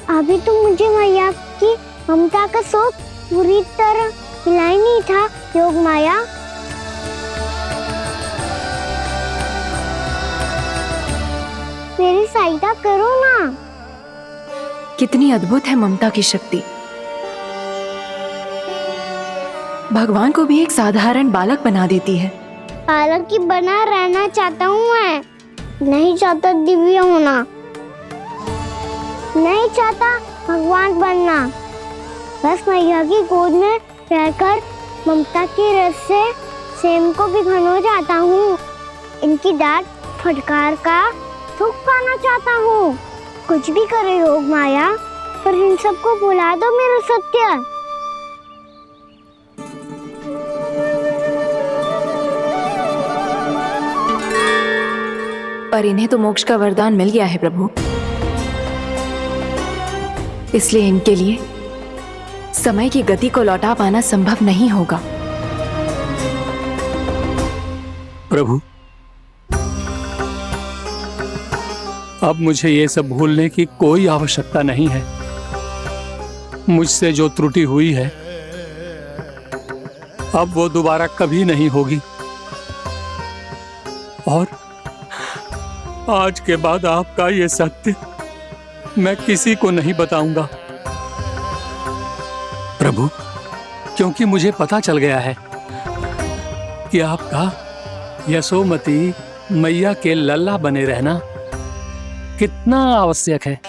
अभी तो मुझे मैया की ममता का शौक पूरी तरह मिला ही नहीं था। योग माया, मेरी सहायता करो ना। कितनी अद्भुत है ममता की शक्ति। भगवान को भी एक साधारण बालक बना देती है। बालक की बना रहना चाहता हूँ मैं, नहीं चाहता दिव्य होना, नहीं चाहता भगवान बनना। बस मैया की गोद में रहकर ममता की रस से सेम को भिगोना चाहता हूँ। इनकी डांट फटकार का सुख पाना चाहता हूँ। कुछ भी करे योग माया, पर इन सबको भुला दो मेरा सत्य। पर इन्हें तो मोक्ष का वरदान मिल गया है प्रभु, इसलिए इनके लिए समय की गति को लौटा पाना संभव नहीं होगा। प्रभु, अब मुझे ये सब भूलने की कोई आवश्यकता नहीं है। मुझसे जो त्रुटि हुई है अब वो दोबारा कभी नहीं होगी, और आज के बाद आपका ये सत्य मैं किसी को नहीं बताऊंगा प्रभु, क्योंकि मुझे पता चल गया है कि आपका यशोमती मैया के लल्ला बने रहना कितना आवश्यक है।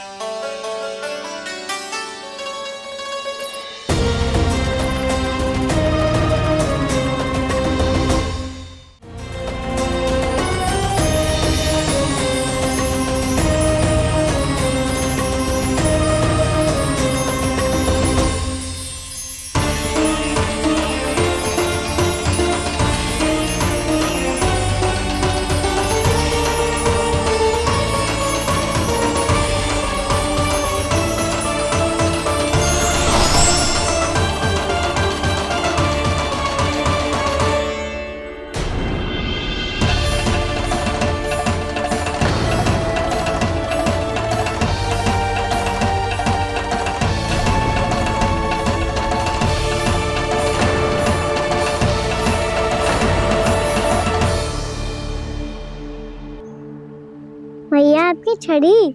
मैया आपकी छड़ी।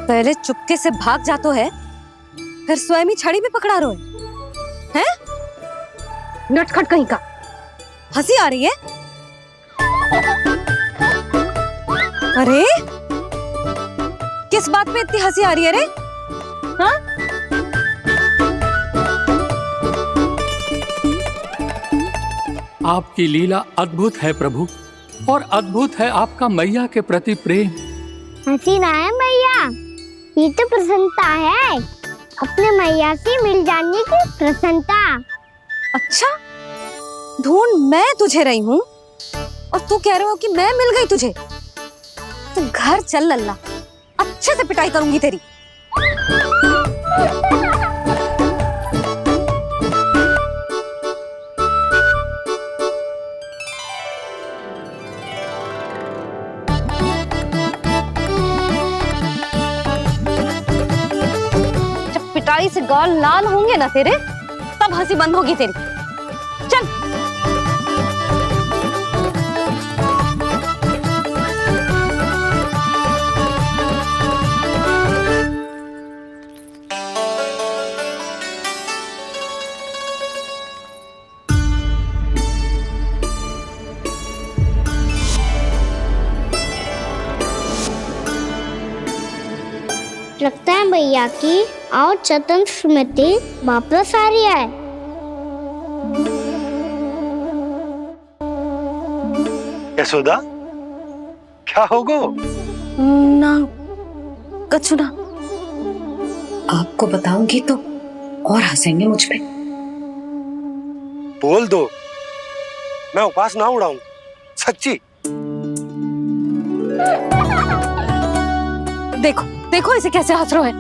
पहले चुपके से भाग जातो है, फिर स्वयं ही छड़ी भी पकड़ा रो है? नटखट कहीं का। हंसी आ रही है? अरे किस बात पे इतनी हंसी आ रही है रे? हाँ? आपकी लीला अद्भुत है प्रभु, और अद्भुत है आपका मैया के प्रति प्रेम। हंसी ना है मैया, ये तो प्रसन्नता है, अपने मैया से मिल जाने की प्रसन्नता। अच्छा, ढूंढ मैं तुझे रही हूँ और तू कह रहे हो कि मैं मिल गई तुझे। तू घर चल लल्ला, अच्छे से पिटाई करूंगी तेरी। जब पिटाई से गाल लाल होंगे ना तेरे, तब हंसी बंद होगी तेरी। चल। लगता है भैया की और चतन स्मृति वापस आ रही है। यशोदा, क्या होगो? ना कछु ना। आपको बताऊंगी तो और हंसेंगे मुझ पे। बोल दो, मैं उपवास ना उड़ाऊं, सच्ची। देखो देखो इसे कैसे हंस रहा है।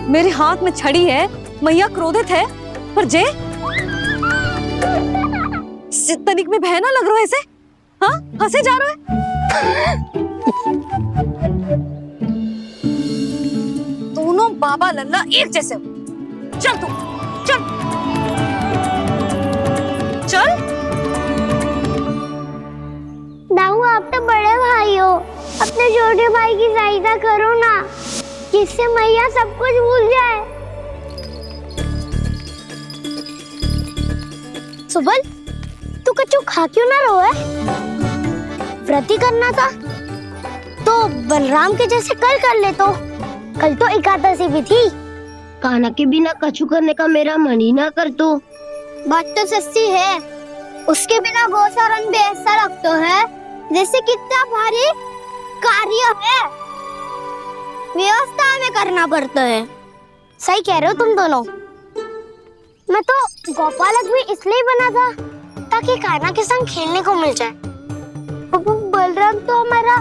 मेरे हाथ में छड़ी है, मैया क्रोधित है, पर जे तनिक में बहना लग रहा है इसे। हाँ, हंसे जा रहा है। दोनों बाबा लल्ला एक जैसे हो। चल तू, चल चल। दाऊ, आप तो बड़े भाई हो, अपने छोटे भाई की सहायता करो ना, जिससे मैया सब कुछ भूल जाए। सुबल, तू कच्चू खा क्यों ना रो है? व्रत ही करना था तो बलराम के जैसे कल कर ले। तो कल तो एकादशी भी थी। कान्हा के बिना कछु करने का मेरा मन ही ना कर। तो बात तो सच्ची है, उसके बिना गोचारण भी ऐसा लगता है जैसे कितना भारी कार्य है, व्यवस्था में करना पड़ता है। सही कह रहे हो तुम दोनों। मैं तो गोपालक भी इसलिए बना था ताकि कान्हा के संग खेलने को मिल जाए। बलराम तो हमारा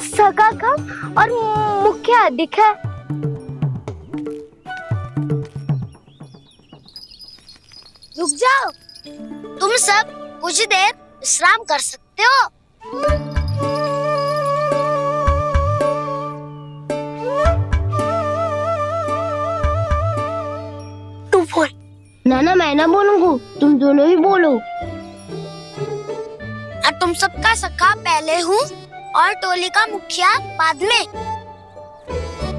सगा कम और मुख्य अधिक है। रुक जाओ, तुम सब कुछ देर विश्राम कर सकते हो। तू बोल। ना मैं ना बोलूंगा, तुम दोनों ही बोलो। और तुम सबका सखा पहले हूँ और टोली का मुखिया बाद में,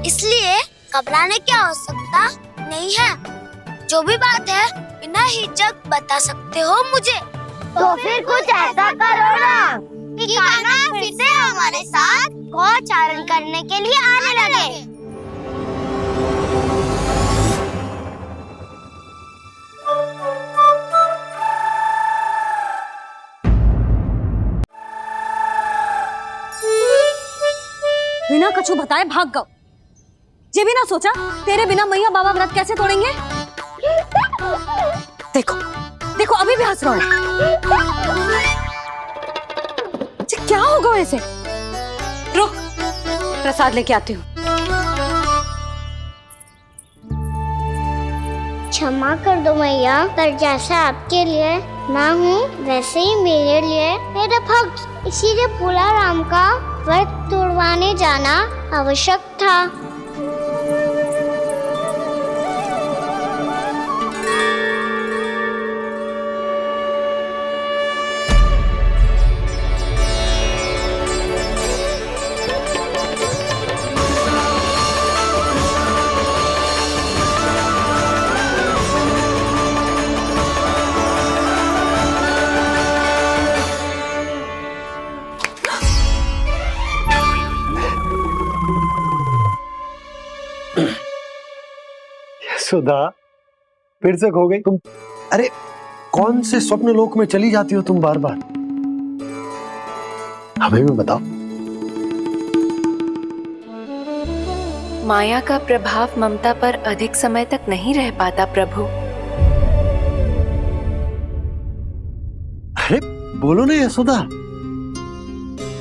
इसलिए घबराने की आवश्यकता नहीं है। जो भी बात है बिना हिचक बता सकते हो मुझे। तो फिर कुछ ऐसा करो ना कि कान्हा फिर से हमारे साथ गोचारण करने के लिए आने लगे। बिना कछु बताए भाग गओ। ये भी ना सोचा तेरे बिना मैया बाबा व्रत कैसे तोड़ेंगे। देखो देखो अभी भी हंस रहा है। क्या होगा ऐसे? रुक, प्रसाद लेके आती हूँ। क्षमा कर दो मैया, पर जैसा आपके लिए ना हूँ वैसे ही मेरे लिए मेरे भक्त, इसीलिए भोला राम का व्रत तोड़वाने जाना आवश्यक था। सुधा, फिर से खो गई तुम। अरे कौन से स्वप्न लोक में चली जाती हो तुम बार बार? हमें भी बताओ। माया का प्रभाव ममता पर अधिक समय तक नहीं रह पाता प्रभु। अरे बोलो ना यशोदा,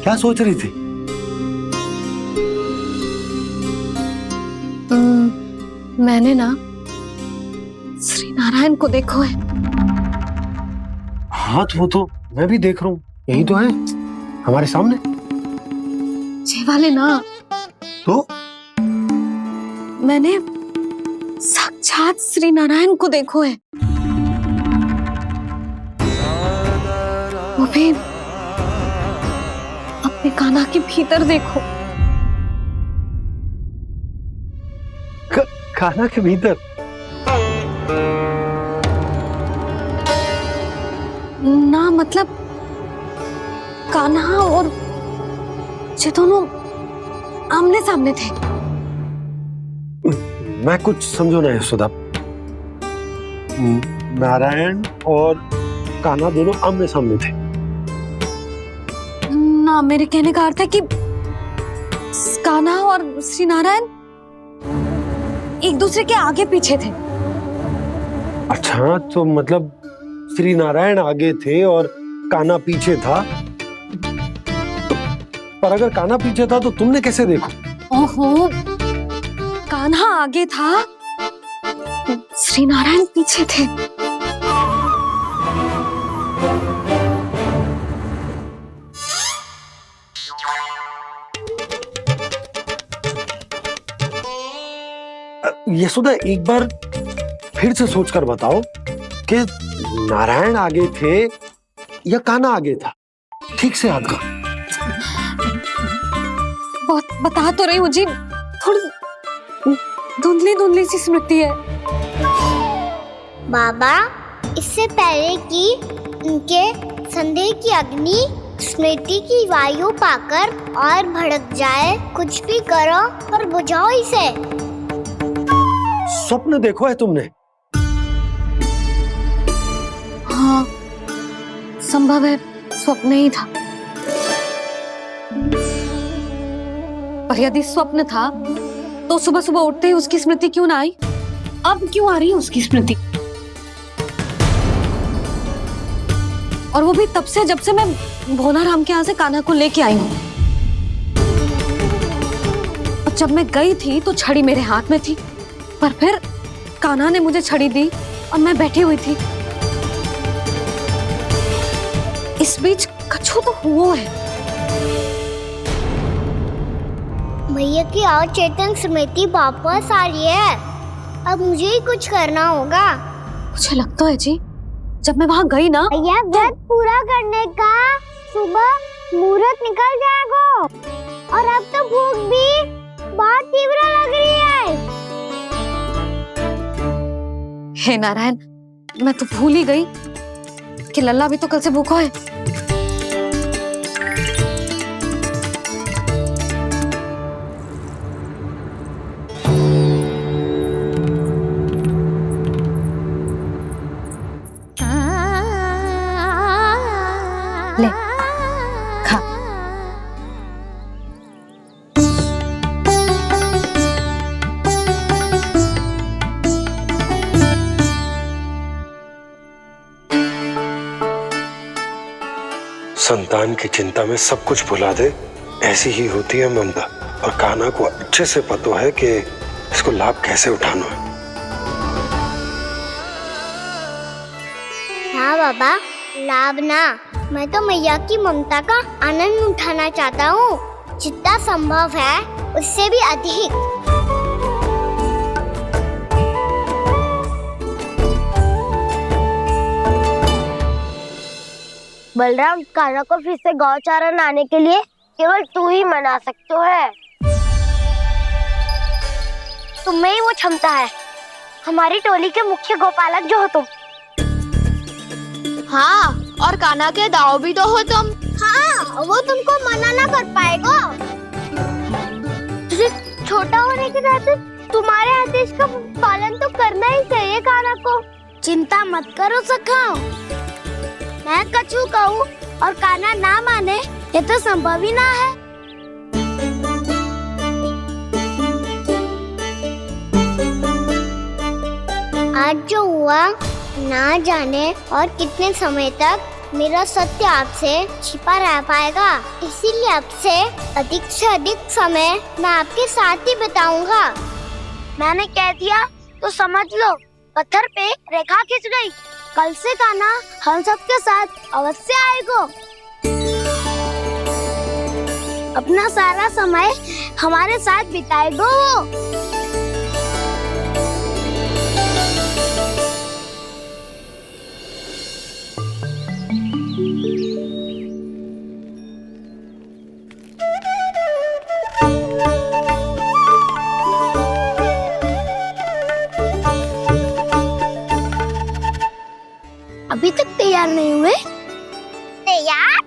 क्या सोच रही थी? मैंने ना श्री नारायण को देखो है। हाँ वो तो मैं भी देख रहा हूँ, यही तो है हमारे सामने। ये वाले ना, तो मैंने साक्षात श्री नारायण को देखो है, वो भी अपने कान्हा के भीतर देखो। कान्हा के भीतर? ना मतलब कान्हा और ये दोनों आमने सामने थे। मैं कुछ समझो ना यशोदा। नारायण और कान्हा दोनों आमने सामने थे? ना, मेरे कहने का अर्थ है कि कान्हा और श्री नारायण एक दूसरे के आगे पीछे थे। अच्छा, तो मतलब श्री नारायण आगे थे और कान्हा पीछे था। पर अगर कान्हा पीछे था तो तुमने कैसे देखो? ओहो, कान्हा आगे था, श्री नारायण पीछे थे। यशोदा, एक बार फिर से सोचकर बताओ कि नारायण आगे थे या कान्हा आगे था? ठीक से याद करो। बहुत बता तो रही हूँ जी, थोड़ी धुंधली धुंधली सी स्मृति है। बाबा, इससे पहले कि उनके संदेह की अग्नि स्मृति की वायु पाकर और भड़क जाए, कुछ भी करो और बुझाओ इसे। स्वप्न देखो है तुमने? हाँ, संभव है स्वप्न ही था। पर यदि स्वप्न था तो सुबह सुबह उठते ही उसकी स्मृति क्यों ना आई? अब क्यों आ रही है उसकी स्मृति? और वो भी तब से जब से मैं भोलाराम के यहाँ से कान्हा को लेके आई हूँ। और जब मैं गई थी तो छड़ी मेरे हाथ में थी, पर फिर कान्हा ने मुझे छड़ी दी और मैं बैठी हुई थी। इस बीच कछु तो हुआ है। भैया की अचेतन स्मृति वापस आ रही है। अब मुझे ही कुछ करना होगा। मुझे लगता है जी, जब मैं वहाँ गई ना, भैया व्रत पूरा करने का सुबह मुहूर्त निकल जाएगा और अब तो भूख भी बहुत तीव्र लग रही है। हे नारायण, मैं तो भूल ही गई कि लल्ला भी तो कल से भूखा है। ले, खा। संतान की चिंता में सब कुछ भुला दे, ऐसी ही होती है ममता। और कान्हा को अच्छे से पता है कि इसको लाभ कैसे उठाना है। हाँ बाबा, लाभ ना, मैं तो मैया की ममता का आनंद उठाना चाहता हूँ, जितना संभव है उससे भी अधिक। बलराम, कान्हा को फिर से गौचारण आने के लिए केवल तू ही मना सकते है। तुम्हें ही वो क्षमता है, हमारी टोली के मुख्य गोपालक जो हो तुम। हाँ, और कान्हा के दाव भी तो हो तुम। हाँ, वो तुमको मना ना कर पाएगा। तुझे छोटा होने के नाते तुम्हारे आदेश का पालन तो करना ही चाहिए काना को। चिंता मत करो सखा, मैं कछु कहूँ और काना ना माने ये तो संभव ही ना है। आज जो हुआ ना जाने और कितने समय तक मेरा सत्य आपसे छिपा रह पाएगा, इसीलिए आपसे अधिक से अधिक समय मैं आपके साथ ही बिताऊंगा। मैंने कह दिया तो समझ लो, पत्थर पे रेखा खिंच गई। कल से काना हम सबके साथ अवश्य आएगा। अपना सारा समय हमारे साथ बिताएगा वो। अभी तक तैयार नहीं हुए? तैयार?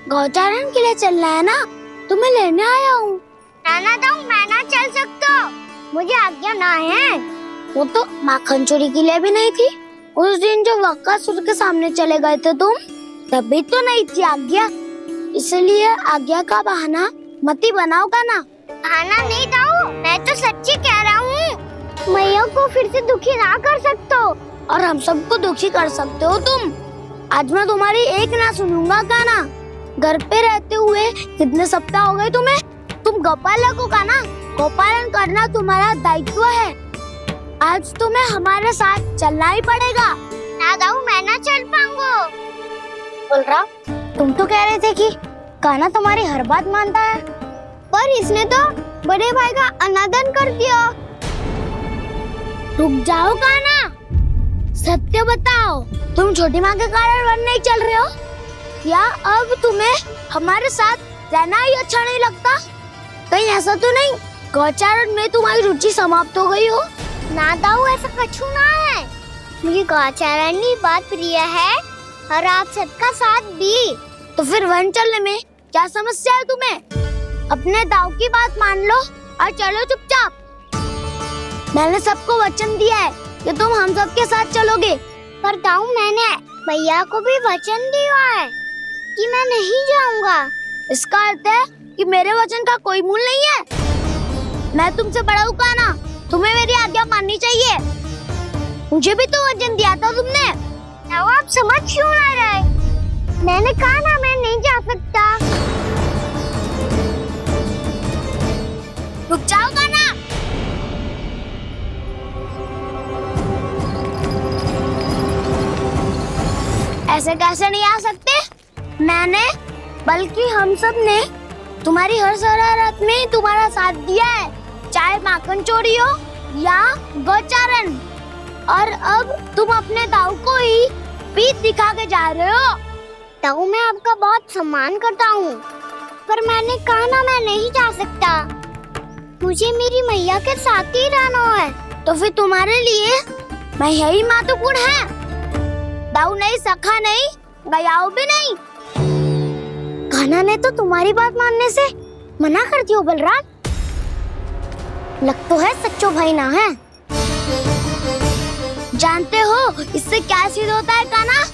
गौचारण के लिए चलना है ना, तुम्हें लेने आया हूँ। नाना दाऊ, मैं ना चल सकता, मुझे आज्ञा ना है। वो तो माखन चोरी के लिए भी नहीं थी। उस दिन जो वक्कासुर के सामने चले गए थे तुम, तभी तो नहीं थी आज्ञा। इसलिए आज्ञा का बहाना मत ही बनाओ ना। बहाना नहीं दाऊ, मैं तो सच्ची कह रहा हूँ। मैया को फिर से दुखी ना कर सकते हो और हम सबको दुखी कर सकते हो तुम। आज मैं तुम्हारी एक ना सुनूंगा काना। घर पे रहते हुए कितने सप्ताह हो गए तुम्हें? तुम गोपालक हो काना, गोपालन करना तुम्हारा दायित्व है। आज तुम्हें हमारे साथ चलना ही पड़ेगा। ना दाऊ, मैं ना चल पाऊंगा। बोल रहा, तुम तो कह रहे थे कि काना तुम्हारी हर बात मानता है, पर इसने तो बड़े भाई का अनादर कर दिया। रुक जाओ काना, सत्य बताओ, तुम छोटी माँ के कारण वन नहीं चल रहे हो या अब तुम्हें हमारे साथ रहना ही अच्छा नहीं लगता? कहीं ऐसा तो नहीं गौचारण में तुम्हारी रुचि समाप्त हो गई हो? ना दाऊ, ऐसा कछु ना है। मुझे गौचारण की बात प्रिय है और आप सबका साथ भी। तो फिर वन चलने में क्या समस्या है तुम्हें? अपने दाऊ की बात मान लो और चलो चुपचाप। मैंने सबको वचन दिया है कि तुम हम सबके साथ चलोगे। पर दाऊ, मैंने भैया को भी वचन दिया है कि मैं नहीं जाऊंगा। इसका अर्थ है कि मेरे वचन का कोई मूल नहीं है। मैं तुमसे बड़ा हूँ काना, तुम्हें मेरी आज्ञा माननी चाहिए। मुझे भी तो वचन दिया था तुमने। आप समझ क्यों ना रहे? मैंने कहा ना, मैं नहीं जा सकता। रुक जाओ काना। ऐसे कैसे नहीं आ सकते? मैंने बल्कि हम सब ने तुम्हारी हर शरारत में तुम्हारा साथ दिया है, चाहे माखन चोरी हो या गौचारण। और अब तुम अपने दाऊ को ही पीठ दिखा के जा रहे हो। दाऊ, मैं आपका बहुत सम्मान करता हूँ, पर मैंने कहा ना, मैं नहीं जा सकता। मुझे मेरी मैया के साथ ही रहना है। तो फिर तुम्हारे लिए मैया ही महत्वपूर्ण है। दाऊ नहीं, सखा नहीं, गयाऊ भी नहीं। कान्हा ने तो तुम्हारी बात मानने से मना कर दिया। बलराम, लग तो है सच्चो भाई ना है। जानते हो इससे क्या सिद्ध होता है कान्हा?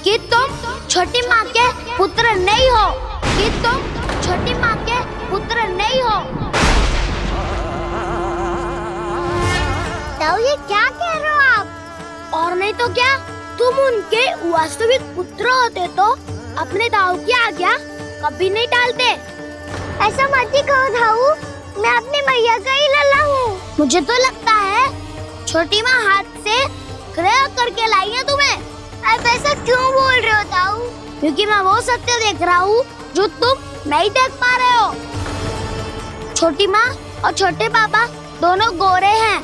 कि तुम छोटी माँ के पुत्र नहीं हो, कि तुम छोटी माँ के पुत्र नहीं हो। दाऊ, ये क्या कह रहे हो आप? और नहीं तो क्या, तुम उनके वास्तविक पुत्र होते तो अपने दाऊ की आज्ञा कभी नहीं टालते। ऐसा मत ही कहो दाऊ, मैं अपनी मैया का ही लल्ला हूँ। मुझे तो लगता है छोटी माँ हाथ से ग्रह करके लाई है तुम्हें। आप ऐसा क्यों बोल रहे हो दाऊ? क्योंकि मैं वो सत्य देख रहा हूँ जो तुम नहीं देख पा रहे हो। छोटी माँ और छोटे पापा दोनों गोरे हैं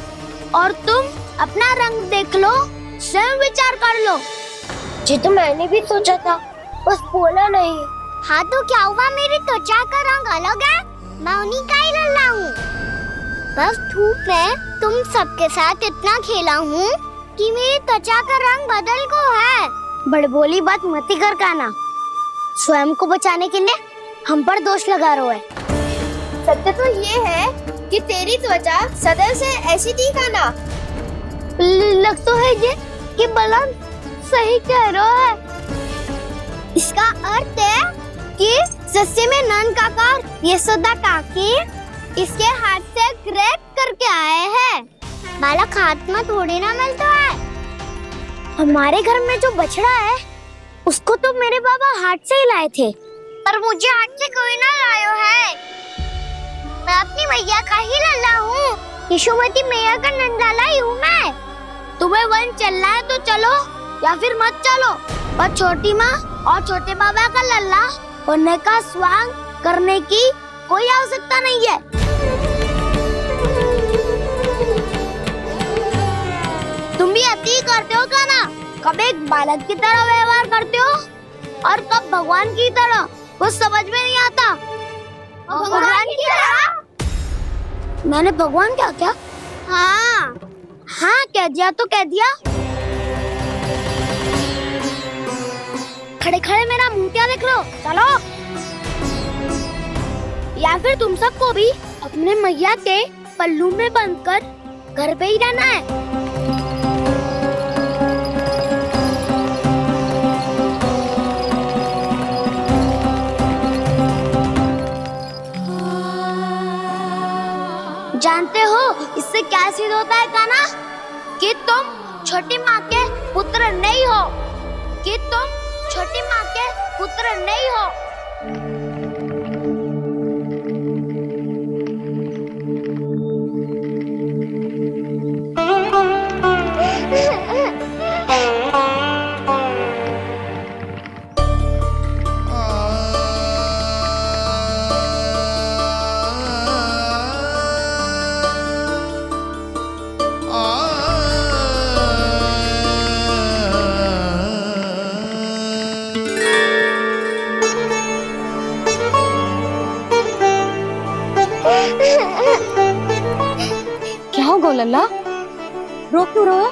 और तुम अपना रंग देख लो, स्वयं विचार कर लो। जी तो मैंने भी सोचा था, बस बोला नहीं। हाँ तो क्या हुआ, मेरी त्वचा का रंग अलग है, मैं उन्हीं का ही लल्ला हूँ। बस धूप में तुम सबके साथ इतना खेला हूँ कि मेरी त्वचा का रंग बदल को है। बड़बोली बात मत ही कर कान्हा, स्वयं को बचाने के लिए हम पर दोष लगा रहे हो। सत्य तो ये है कि तेरी त्वचा सदैव से ऐसी थी खाना। लग तो है ये कि बलम सही कह रहा है। इसका अर्थ है कि सस्ते में नन काका और यशोदा काकी इसके हाथ से ग्रेट करके आए हैं। बालक हाथ में थोड़ी ना मिलता है। हमारे घर में जो बछड़ा है उसको तो मेरे बाबा हाथ से ही लाए थे, पर मुझे हाथ से कोई ना लाया है। मैं अपनी मैया का ही लल्ला हूँ, यशोमती मैया का नंदलाला ही हूँ मैं। तुम्हें वन चलना है तो चलो या फिर मत चलो, पर छोटी माँ और छोटे बाबा का लल्ला होने का स्वांग करने की कोई आवश्यकता नहीं है। तुम भी अति करते हो क्या ना? कब एक बालक की तरह व्यवहार करते हो और कब भगवान की तरह, कुछ समझ में नहीं आता। भगवान की तरह? मैंने भगवान क्या क्या? हाँ हाँ कह दिया तो कह दिया। खड़े खड़े मेरा मुंह क्या देख लो, चलो। या फिर तुम सबको भी अपने मैया के पल्लू में बंधकर घर पे ही रहना है। जानते हो इससे क्या सिद्ध होता है काना? कि तुम छोटी माँ के पुत्र नहीं हो, कि तुम छोटी माँ के पुत्र नहीं हो। क्या हो गो लल्ला, रो क्यों रहा?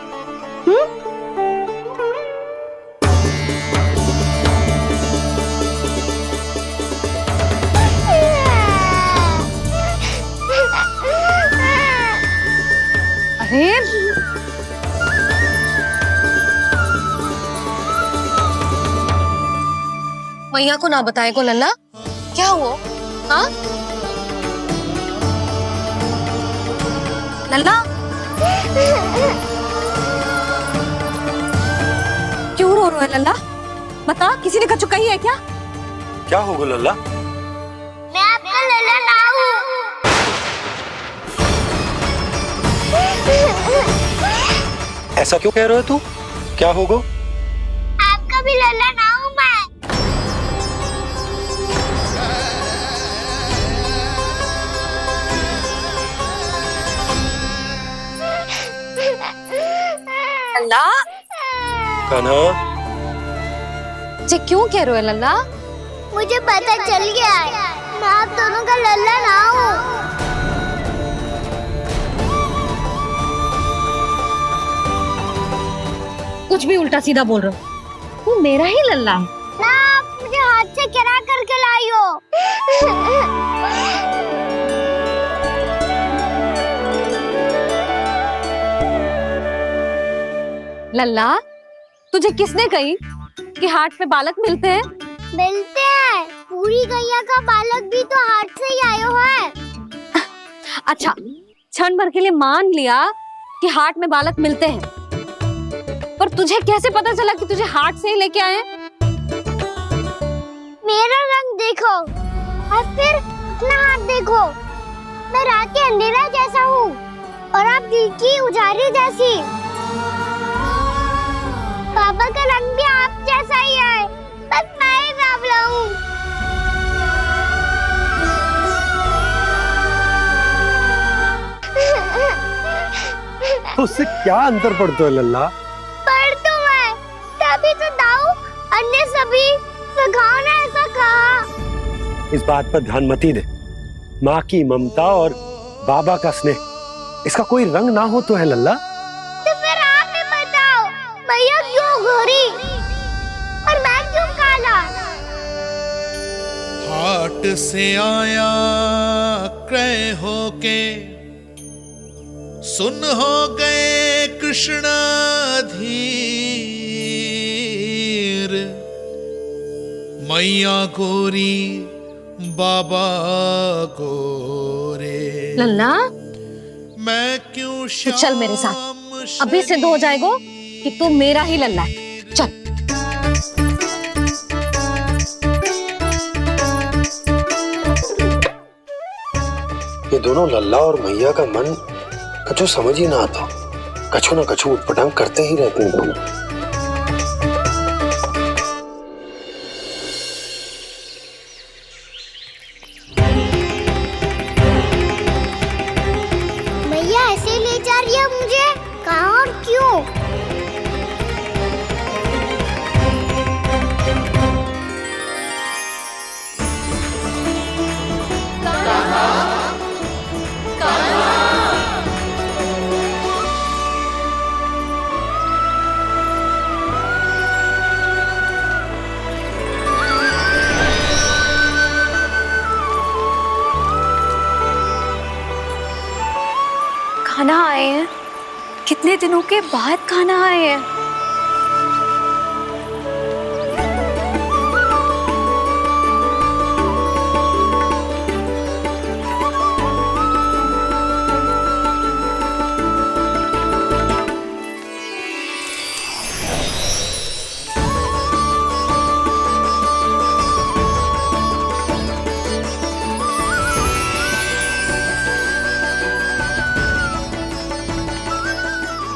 अरे मैया को ना बताए को लल्ला, क्या हुआ? हाँ लल्ला, क्यों रो रहा है लल्ला? बता, किसी ने कछु कही है क्या? क्या होगा लल्ला? मैं आपका लल्ला ना हूँ। ऐसा क्यों कह रहे हो तू? क्या होगा? आपका भी लल्ला ना हूँ मैं। लल्ला, कान्हा, ये क्यों कह रहे हो लल्ला? मुझे पता चल गया है, मैं आप दोनों का लल्ला ना हूँ। कुछ भी उल्टा सीधा बोल रहे हो, तू मेरा ही लल्ला है ना। आप मुझे हाथ से गिरा करके लाई हो। लल्ला, तुझे किसने कही कि हाट में बालक मिलते हैं? मिलते हैं, पूरी गैया का बालक भी तो हाट से ही आयो है। अच्छा, क्षण भर के लिए मान लिया कि हाट में बालक मिलते हैं, पर तुझे कैसे पता चला कि तुझे हाट से ही लेके आए? मेरा रंग देखो और फिर अपना हाथ देखो। मैं रात के अंधेरा जैसा हूँ और आप दिल की उजाली जैसी। पापा का रंग भी आप जैसा ही है, बस मैं ही बावला हूँ। उससे क्या अंतर पड़ता है लल्ला? पर तो मैं तभी तो दाऊ अन्य सभी सखाओ ने ऐसा कहा। इस बात पर ध्यान मत ही दे। माँ की ममता और बाबा का स्नेह, इसका कोई रंग ना हो तो है लल्ला। तो फिर आप ही बताओ, मैया क्यों गोरी और मैं क्यों काला? हाट से आया क्रय होके सुन हो गए कृष्ण धीर, मैया गोरी बाबा गोरे। लल्ला मैं क्यों तो चल मेरे साथ, अभी सिद्ध हो जाएगा कि तू मेरा ही लल्ला है। चल। ये दोनों लल्ला और मैया का मन कछु समझ ही ना आता, कछु ना कछु उटपटांग करते ही रहते हैं दोनों। मैया ऐसे ले जा रही है मुझे, कहाँ और क्यों? खाना आए हैं, कितने दिनों के बाद खाना आए हैं।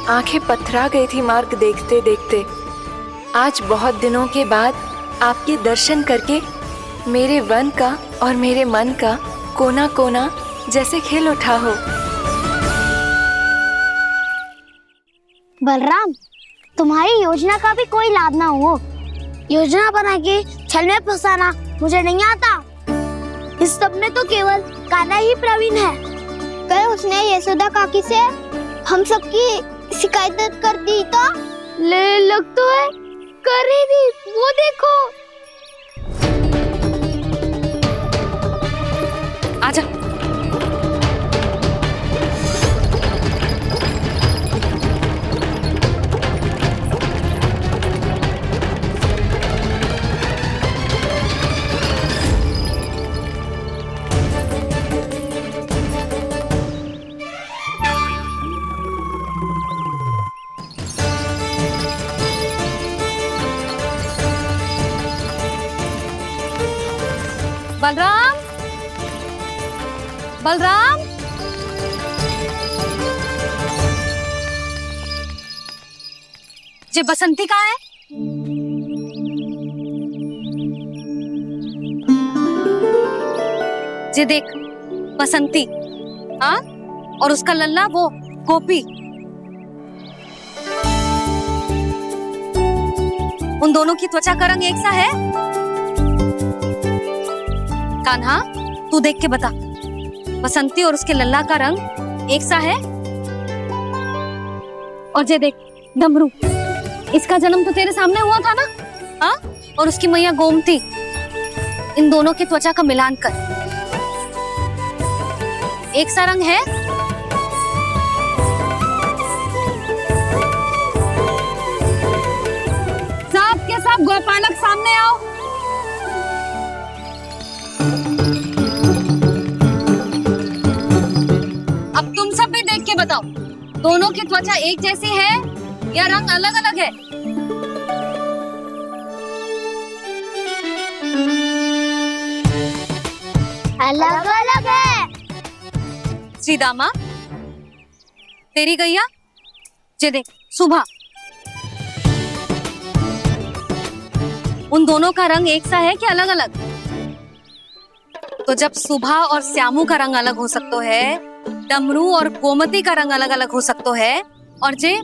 आंखें पथरा गई थी मार्ग देखते देखते। आज बहुत दिनों के बाद आपके दर्शन करके मेरे वन का और मेरे मन का कोना कोना जैसे खिल उठा हो। बलराम, तुम्हारी योजना का भी कोई लाभ ना हो। योजना बना के छल में फंसाना मुझे नहीं आता। इस सब में तो केवल कान्हा ही प्रवीण है। कल उसने यशोदा काकी से हम सबकी शिकायत कर दी तो लग तो है कर ही दी, वो देखो। आजा। बलराम, बलराम, ये बसंती कहाँ है? ये देख बसंती, हाँ, और उसका लल्ला वो गोपी। उन दोनों की त्वचा का रंग एक सा है? कान्हा, तू देख के बता, बसंती और उसके लल्ला का रंग एक सा है? और ये देख डमरू, इसका जन्म तो तेरे सामने हुआ था ना, हाँ? और उसकी मैया गोमती, इन दोनों की त्वचा का मिलान कर, एक सा रंग है? सब के सब गोपालक सामने आओ। अब तुम सब भी देख के बताओ, दोनों की त्वचा एक जैसी है या रंग अलग अलग है? अलग अलग है। श्रीदामा, तेरी गैया, ये देख सुबह, उन दोनों का रंग एक सा है कि अलग अलग? तो जब सुबह और श्यामू का रंग अलग हो सकता है, डमरू और गोमती का रंग अलग अलग हो सकता है, और जे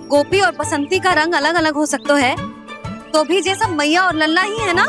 गोपी और बसंती का रंग अलग अलग हो सकता है, तो भी जे सब मैया और लल्ला ही है ना?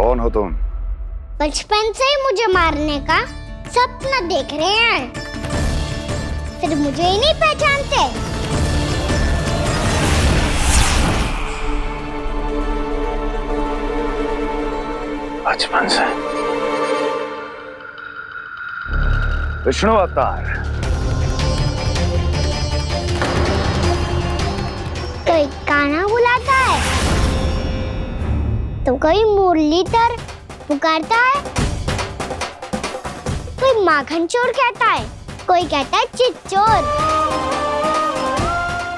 कौन हो तुम? बचपन से ही मुझे मारने का सपना देख रहे हैं, फिर मुझे ही नहीं पहचानते? बचपन से विष्णु अवतार। कोई गाना बुलाता है तो कोई मुरलीधर पुकारता है, कोई माखन चोर कहता है, कोई कहता है चिच्चोर।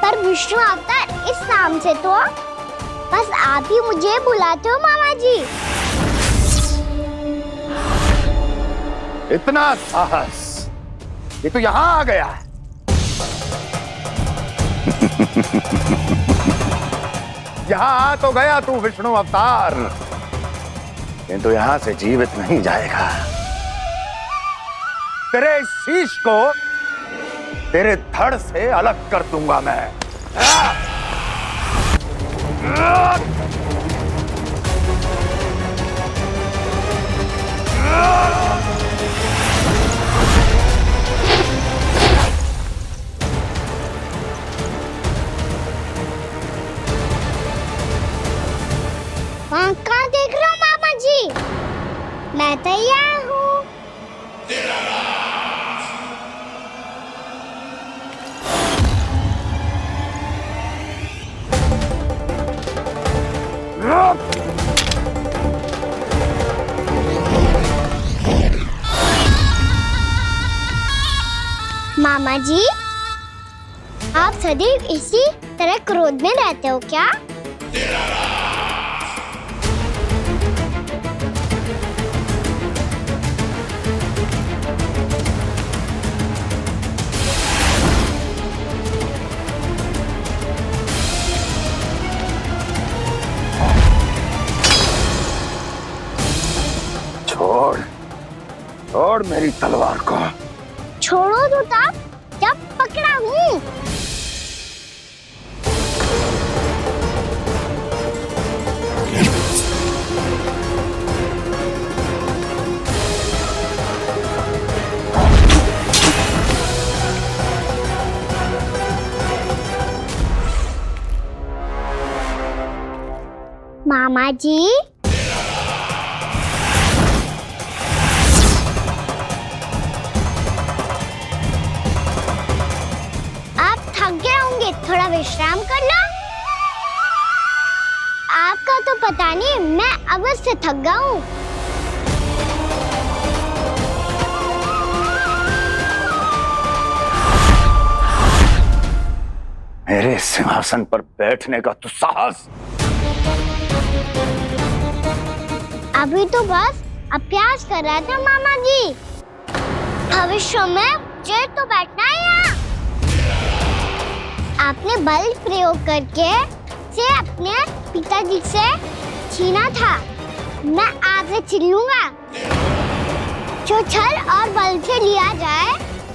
पर विष्णु अवतार इस नाम से तो बस आप ही मुझे बुलाते हो मामा जी। इतना साहस, ये तो यहाँ आ गया है। यहाँ आ तो गया तू विष्णु अवतार, किंतु यहाँ से जीवित नहीं जाएगा। तेरे इस शीश को तेरे धड़ से अलग कर दूंगा मैं। वहाँ कहाँ देख रहे हो मामा जी? मैं तैयार हूँ। मामा जी, आप सदैव इसी तरह क्रोध में रहते हो क्या? छोड़, छोड़ मेरी तलवार को। छोड़ो तो तब जब पकड़ा हूँ। मामा जी, थोड़ा विश्राम कर लो। आपका तो पता नहीं, मैं अवश्य थक गया हूँ। मेरे सिंहासन पर बैठने का तो साहस। अभी तो बस अभ्यास कर रहा था मामा जी, भविष्य में मुझे तो बैठना है यहाँ। आपने बल प्रयोग करके से अपने पिताजी से छीना था, मैं आज से छीन लूंगा। जो छल और बल से लिया जाए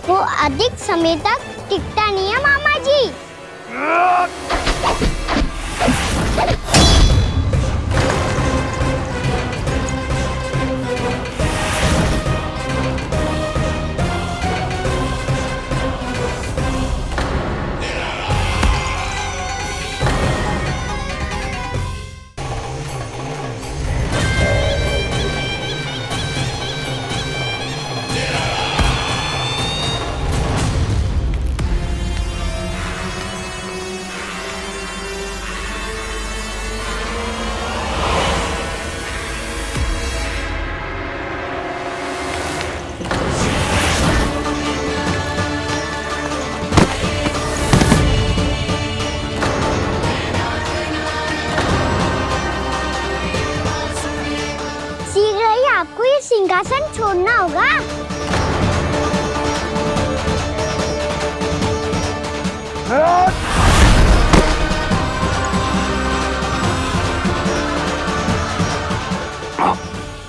वो अधिक समय तक टिकता नहीं है मामा जी। आपको ये सिंहासन छोड़ना होगा।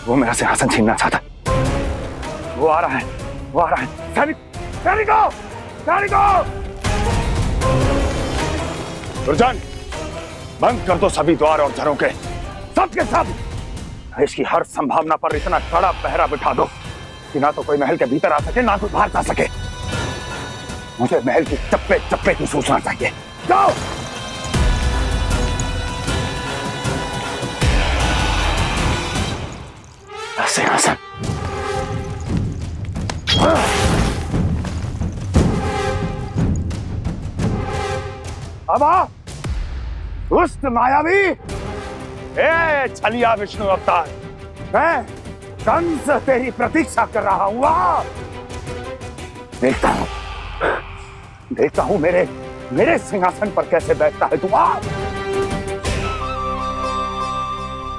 वो मेरा सिंहासन छीनना चाहता। वो आ रहा है, वो आ रहा है। सैनिकों! दुर्जन, बंद कर दो सभी द्वार और झरोखे, सब के सब। इसकी हर संभावना पर इतना कड़ा पहरा बिठा दो कि ना तो कोई महल के भीतर आ सके ना कोई बाहर जा सके। मुझे महल की चप्पे चप्पे की सूचना चाहिए। जाओ। सिंहासन। अब आ दुष्ट मायावी, ए छलिया विष्णु अवतार, मैं कंस तेरी प्रतीक्षा कर रहा हूं। आ देखता हूं मेरे सिंहासन पर कैसे बैठता है तू। आ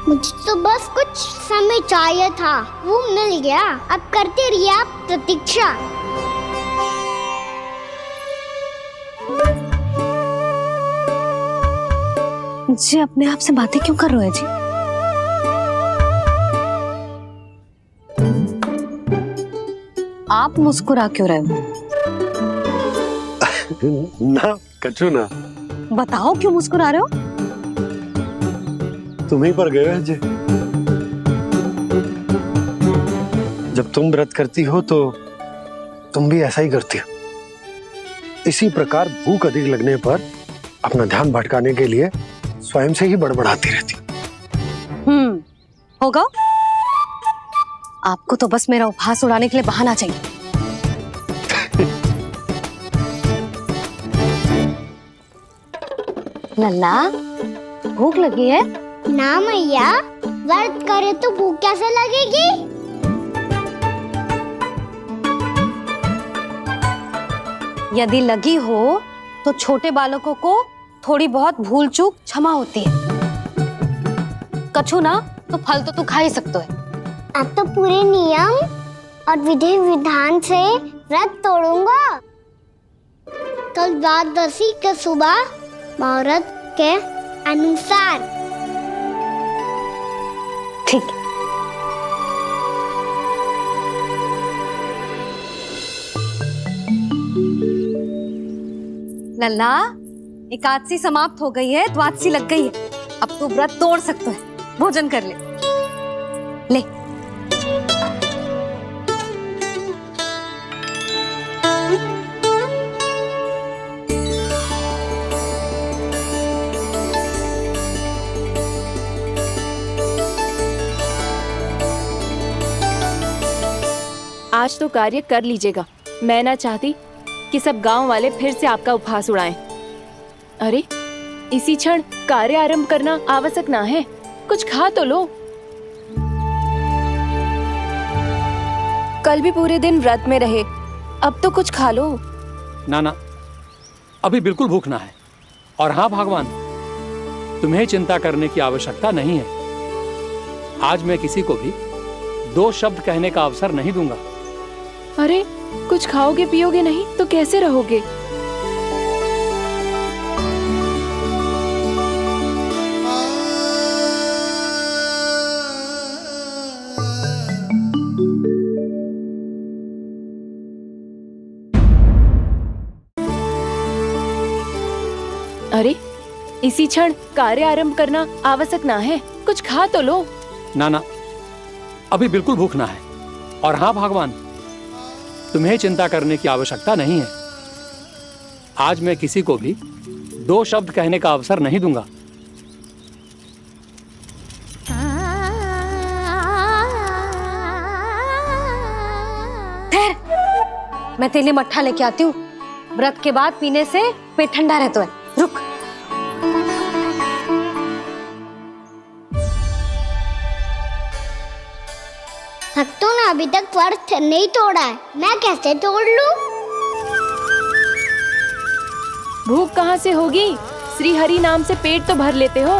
मुझे तो बस कुछ समय चाहिए था, वो मिल गया। अब करते रहिए आप प्रतीक्षा। जी अपने आप से बातें क्यों कर रहे हैं जी? आप मुस्कुरा क्यों रहे हो? ना कछु ना। बताओ क्यों मुस्कुरा रहे हो? तुम ही पर गए जी। जब तुम व्रत करती हो तो तुम भी ऐसा ही करती हो। इसी प्रकार भूख अधिक लगने पर अपना ध्यान भटकाने के लिए स्वयं से ही बड़बड़ाती रहती। होगा। आपको तो बस मेरा उपहास उड़ाने के लिए बहाना चाहिए। लल्ला, भूख लगी है? ना मैया, व्रत करे तो भूख कैसे लगेगी? यदि लगी हो तो छोटे बालकों को थोड़ी बहुत भूल चूक क्षमा होती है। कछु ना तो फल तो तू खा ही सकते है। अब तो पूरे नियम और विधि विधान से व्रत तोड़ूंगा। कल द्वादशी के सुबह मुहूर्त के अनुसार। ठीक। लल्ला, एकादशी समाप्त हो गई है, द्वादशी लग गई है। अब तू व्रत तोड़ सकते है। भोजन कर ले। ले। आज तो कार्य कर लीजिएगा। मैं ना चाहती कि सब गांव वाले फिर से आपका उपहास उड़ाएं। अरे इसी क्षण कार्य आरंभ करना आवश्यक ना है। कुछ खा तो लो। कल भी पूरे दिन व्रत में रहे, अब तो कुछ खा लो। ना, अभी बिल्कुल भूख ना है। और हाँ भगवान, तुम्हें चिंता करने की आवश्यकता नहीं है। आज मैं किसी को भी 2 शब्द कहने का अवसर नहीं दूंगा। अरे कुछ खाओगे पियोगे नहीं तो कैसे रहोगे? अरे इसी क्षण कार्य आरंभ करना आवश्यक ना है। कुछ खा तो लो। ना, अभी बिल्कुल भूख ना है। और हाँ भगवान, तुम्हें चिंता करने की आवश्यकता नहीं है। आज मैं किसी को भी 2 शब्द कहने का अवसर नहीं दूंगा। ठहर, मैं तेरे लिए मट्ठा लेके आती हूँ। व्रत के बाद पीने से पेट ठंडा रहता है। रुक। भक्तों ने अभी तक व्रत नहीं तोड़ा है, मैं कैसे तोड़ लूं? भूख कहाँ से होगी? श्री हरि नाम से पेट तो भर लेते हो।